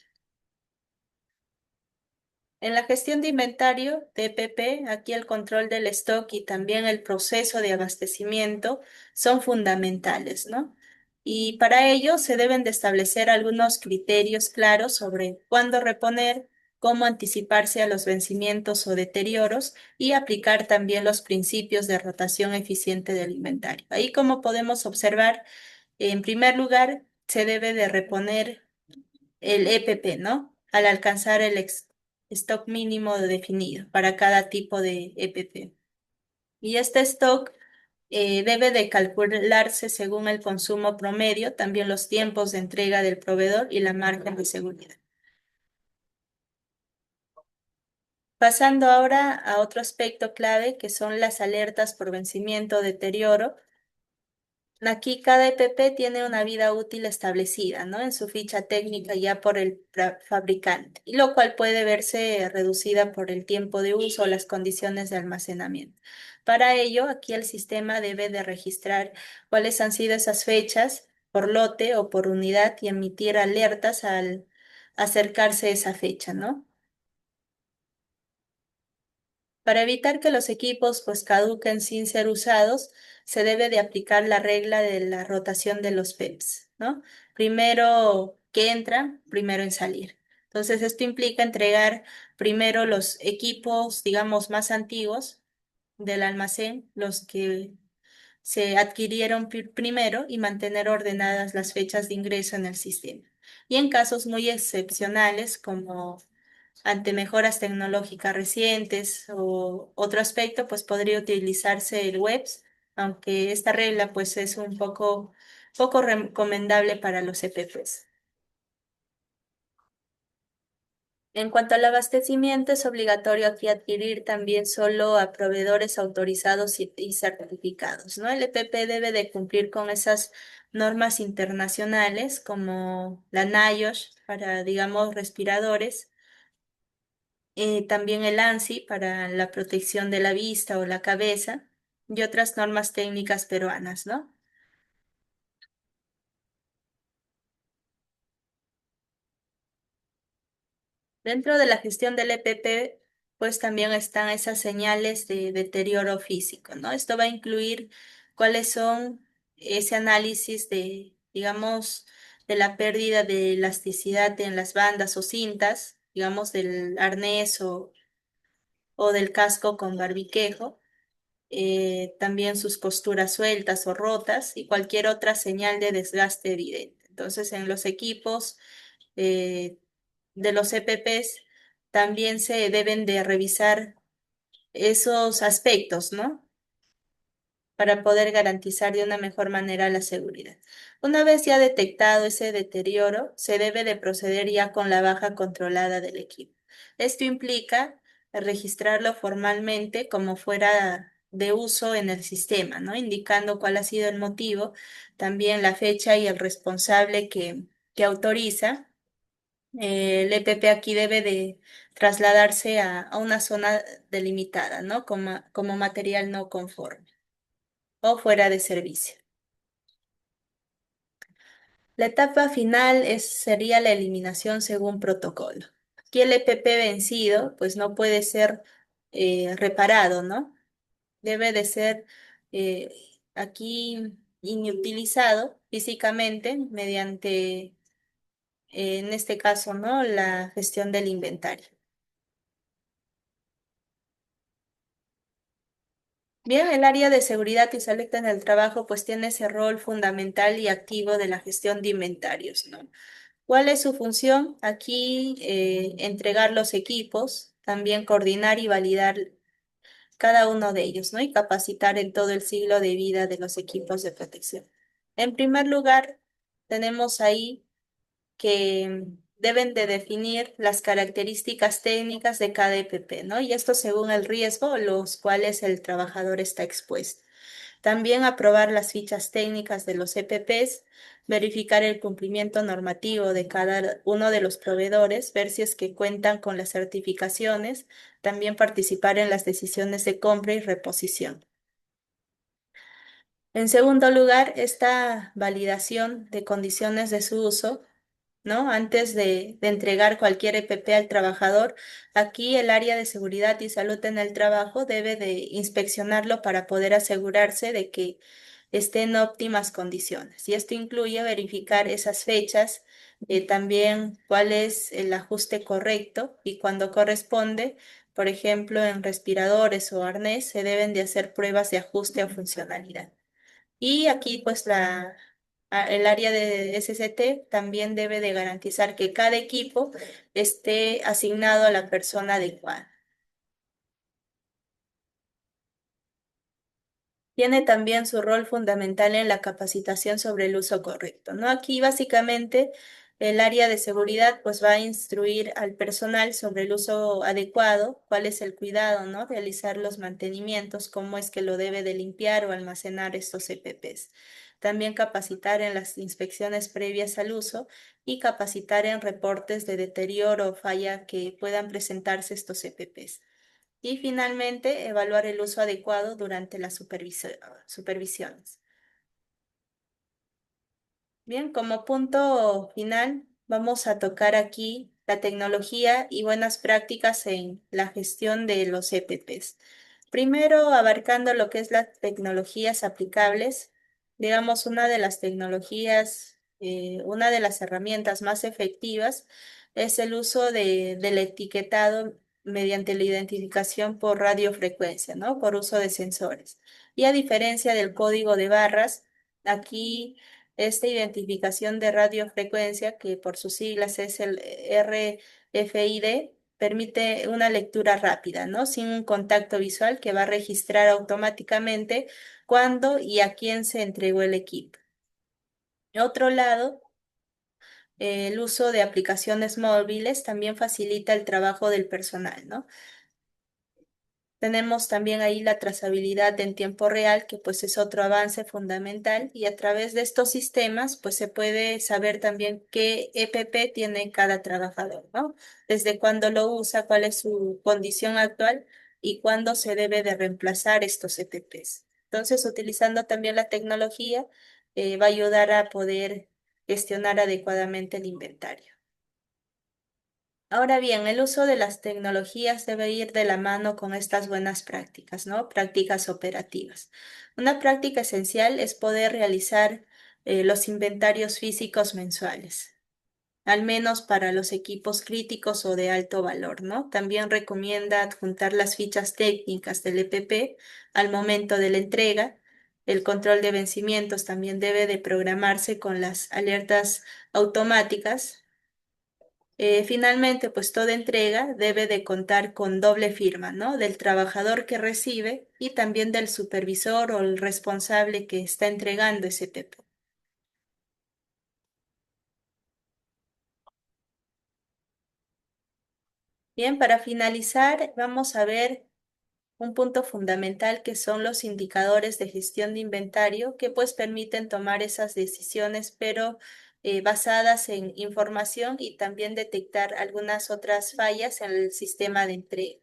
En la gestión de inventario, TPP, aquí el control del stock y también el proceso de abastecimiento son fundamentales, ¿no? Y para ello se deben de establecer algunos criterios claros sobre cuándo reponer, cómo anticiparse a los vencimientos o deterioros y aplicar también los principios de rotación eficiente del inventario. Ahí, como podemos observar, en primer lugar, se debe de reponer el EPP, ¿no? Al alcanzar el stock mínimo definido para cada tipo de EPP. Y este stock debe de calcularse según el consumo promedio, también los tiempos de entrega del proveedor y la margen de seguridad. Pasando ahora a otro aspecto clave que son las alertas por vencimiento o deterioro. Aquí cada EPP tiene una vida útil establecida, ¿no? En su ficha técnica ya por el fabricante, y lo cual puede verse reducida por el tiempo de uso o las condiciones de almacenamiento. Para ello, aquí el sistema debe de registrar cuáles han sido esas fechas por lote o por unidad y emitir alertas al acercarse esa fecha, ¿no? Para evitar que los equipos pues caduquen sin ser usados, se debe de aplicar la regla de la rotación de los PEPs, ¿no? Primero que entran, primero en salir. Entonces, esto implica entregar primero los equipos, digamos, más antiguos del almacén, los que se adquirieron primero y mantener ordenadas las fechas de ingreso en el sistema. Y en casos muy excepcionales, como ante mejoras tecnológicas recientes o otro aspecto, pues podría utilizarse el WEBS, aunque esta regla pues es un poco recomendable para los EPPs. En cuanto al abastecimiento, es obligatorio aquí adquirir también solo a proveedores autorizados y certificados, ¿no? El EPP debe de cumplir con esas normas internacionales como la NIOSH para, digamos, respiradores, también el ANSI para la protección de la vista o la cabeza y otras normas técnicas peruanas, ¿no? Dentro de la gestión del EPP, pues también están esas señales de deterioro físico, ¿no? Esto va a incluir cuáles son ese análisis de, digamos, de la pérdida de elasticidad en las bandas o cintas, digamos, del arnés o del casco con barbiquejo, también sus costuras sueltas o rotas y cualquier otra señal de desgaste evidente. Entonces, en los equipos eh, de los EPPs también se deben de revisar esos aspectos, ¿no? Para poder garantizar de una mejor manera la seguridad. Una vez ya detectado ese deterioro, se debe de proceder ya con la baja controlada del equipo. Esto implica registrarlo formalmente como fuera de uso en el sistema, ¿no? Indicando cuál ha sido el motivo, también la fecha y el responsable que autoriza. El EPP aquí debe de trasladarse a una zona delimitada, ¿no? Como material no conforme o fuera de servicio. La etapa final sería la eliminación según protocolo. Aquí el EPP vencido, pues no puede ser reparado, ¿no? Debe de ser eh, aquí inutilizado físicamente mediante, en este caso, ¿no? La gestión del inventario. Bien, el área de seguridad y salud en el trabajo pues tiene ese rol fundamental y activo de la gestión de inventarios, ¿no? ¿Cuál es su función? Aquí entregar los equipos, también coordinar y validar cada uno de ellos, ¿no? Y capacitar en todo el ciclo de vida de los equipos de protección. En primer lugar, tenemos ahí que deben de definir las características técnicas de cada EPP, ¿no? Y esto según el riesgo a los cuales el trabajador está expuesto. También aprobar las fichas técnicas de los EPPs, verificar el cumplimiento normativo de cada uno de los proveedores, ver si es que cuentan con las certificaciones, también participar en las decisiones de compra y reposición. En segundo lugar, esta validación de condiciones de su uso, ¿no? Antes de entregar cualquier EPP al trabajador, aquí el área de seguridad y salud en el trabajo debe de inspeccionarlo para poder asegurarse de que esté en óptimas condiciones. Y esto incluye verificar esas fechas, también cuál es el ajuste correcto y cuando corresponde, por ejemplo, en respiradores o arnés, se deben de hacer pruebas de ajuste o funcionalidad. Y aquí, pues, el área de SCT también debe de garantizar que cada equipo esté asignado a la persona adecuada. Tiene también su rol fundamental en la capacitación sobre el uso correcto, ¿no? Aquí básicamente el área de seguridad pues va a instruir al personal sobre el uso adecuado, cuál es el cuidado, ¿no? Realizar los mantenimientos, cómo es que lo debe de limpiar o almacenar estos EPPs. También capacitar en las inspecciones previas al uso y capacitar en reportes de deterioro o falla que puedan presentarse estos EPPs. Y finalmente, evaluar el uso adecuado durante las supervisiones. Bien, como punto final, vamos a tocar aquí la tecnología y buenas prácticas en la gestión de los EPPs. Primero, abarcando lo que es las tecnologías aplicables, digamos, una de las tecnologías, una de las herramientas más efectivas es el uso del etiquetado mediante la identificación por radiofrecuencia, ¿no? Por uso de sensores. Y a diferencia del código de barras, aquí esta identificación de radiofrecuencia, que por sus siglas es el RFID, permite una lectura rápida, ¿no? Sin un contacto visual que va a registrar automáticamente cuándo y a quién se entregó el equipo. Otro lado, el uso de aplicaciones móviles también facilita el trabajo del personal, ¿no? Tenemos también ahí la trazabilidad en tiempo real, que pues es otro avance fundamental y a través de estos sistemas pues se puede saber también qué EPP tiene cada trabajador, ¿no? Desde cuándo lo usa, cuál es su condición actual y cuándo se debe de reemplazar estos EPPs. Entonces, utilizando también la tecnología, va a ayudar a poder gestionar adecuadamente el inventario. Ahora bien, el uso de las tecnologías debe ir de la mano con estas buenas prácticas, ¿no? Prácticas operativas. Una práctica esencial es poder realizar los inventarios físicos mensuales, al menos para los equipos críticos o de alto valor, ¿no? También recomienda adjuntar las fichas técnicas del EPP al momento de la entrega. El control de vencimientos también debe de programarse con las alertas automáticas. Finalmente, pues toda entrega debe de contar con doble firma, ¿no? Del trabajador que recibe y también del supervisor o el responsable que está entregando ese PP. Bien, para finalizar, vamos a ver un punto fundamental que son los indicadores de gestión de inventario que pues permiten tomar esas decisiones, pero basadas en información y también detectar algunas otras fallas en el sistema de entrega.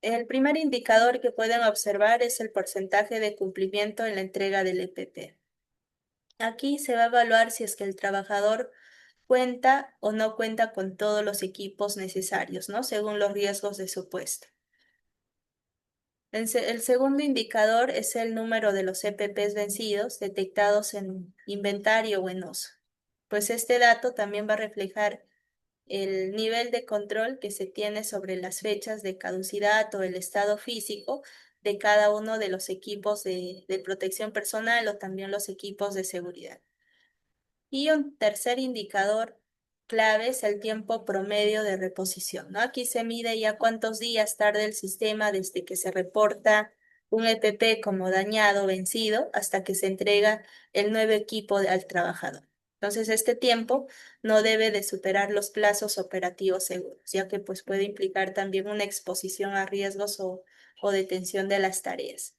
El primer indicador que pueden observar es el porcentaje de cumplimiento en la entrega del EPP. Aquí se va a evaluar si es que el trabajador cuenta o no cuenta con todos los equipos necesarios, ¿no? Según los riesgos de su puesto. El segundo indicador es el número de los EPPs vencidos detectados en inventario o en uso. Pues este dato también va a reflejar el nivel de control que se tiene sobre las fechas de caducidad o el estado físico de cada uno de los equipos de protección personal o también los equipos de seguridad. Y un tercer indicador clave es el tiempo promedio de reposición, ¿no? Aquí se mide ya cuántos días tarda el sistema desde que se reporta un EPP como dañado, vencido, hasta que se entrega el nuevo equipo al trabajador. Entonces, este tiempo no debe de superar los plazos operativos seguros, ya que pues, puede implicar también una exposición a riesgos o detención de las tareas.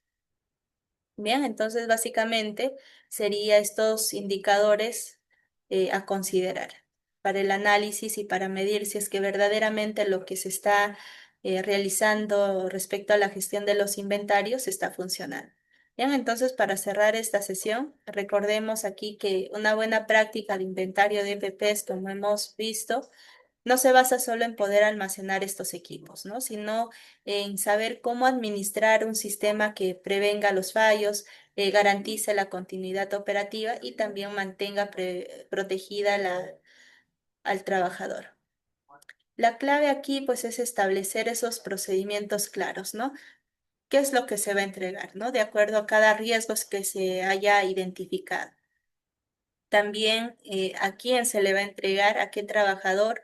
Bien, entonces básicamente sería estos indicadores a considerar para el análisis y para medir si es que verdaderamente lo que se está realizando respecto a la gestión de los inventarios está funcionando. Bien, entonces para cerrar esta sesión, recordemos aquí que una buena práctica de inventario de EPPs, como hemos visto, no se basa solo en poder almacenar estos equipos, ¿no? Sino en saber cómo administrar un sistema que prevenga los fallos, garantice la continuidad operativa y también mantenga protegida al trabajador. La clave aquí, pues, es establecer esos procedimientos claros, ¿no? ¿Qué es lo que se va a entregar, ¿no? De acuerdo a cada riesgo que se haya identificado. También a quién se le va a entregar, a qué trabajador,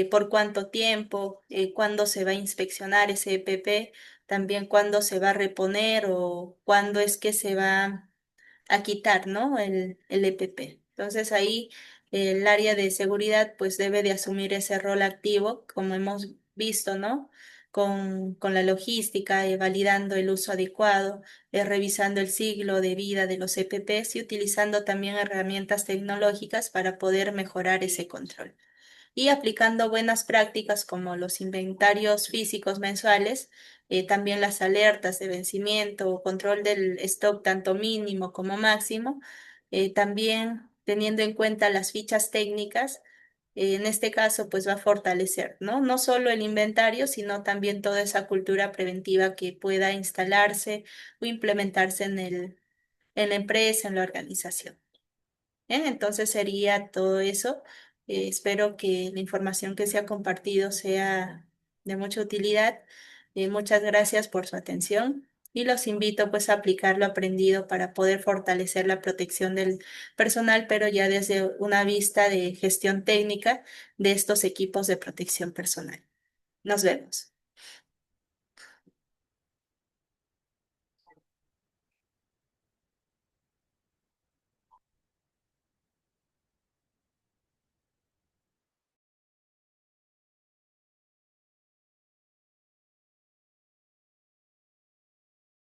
por cuánto tiempo, cuándo se va a inspeccionar ese EPP, también cuándo se va a reponer o cuándo es que se va a quitar, ¿no? El EPP. Entonces ahí el área de seguridad pues debe de asumir ese rol activo, como hemos visto, ¿no? Con la logística, validando el uso adecuado, revisando el ciclo de vida de los EPPs y utilizando también herramientas tecnológicas para poder mejorar ese control y aplicando buenas prácticas como los inventarios físicos mensuales, también las alertas de vencimiento o control del stock tanto mínimo como máximo, también teniendo en cuenta las fichas técnicas. En este caso, pues va a fortalecer, ¿no? No solo el inventario, sino también toda esa cultura preventiva que pueda instalarse o implementarse en la empresa, en la organización. Bien, entonces sería todo eso. Espero que la información que se ha compartido sea de mucha utilidad. Muchas gracias por su atención y los invito pues a aplicar lo aprendido para poder fortalecer la protección del personal, pero ya desde una vista de gestión técnica de estos equipos de protección personal. Nos vemos.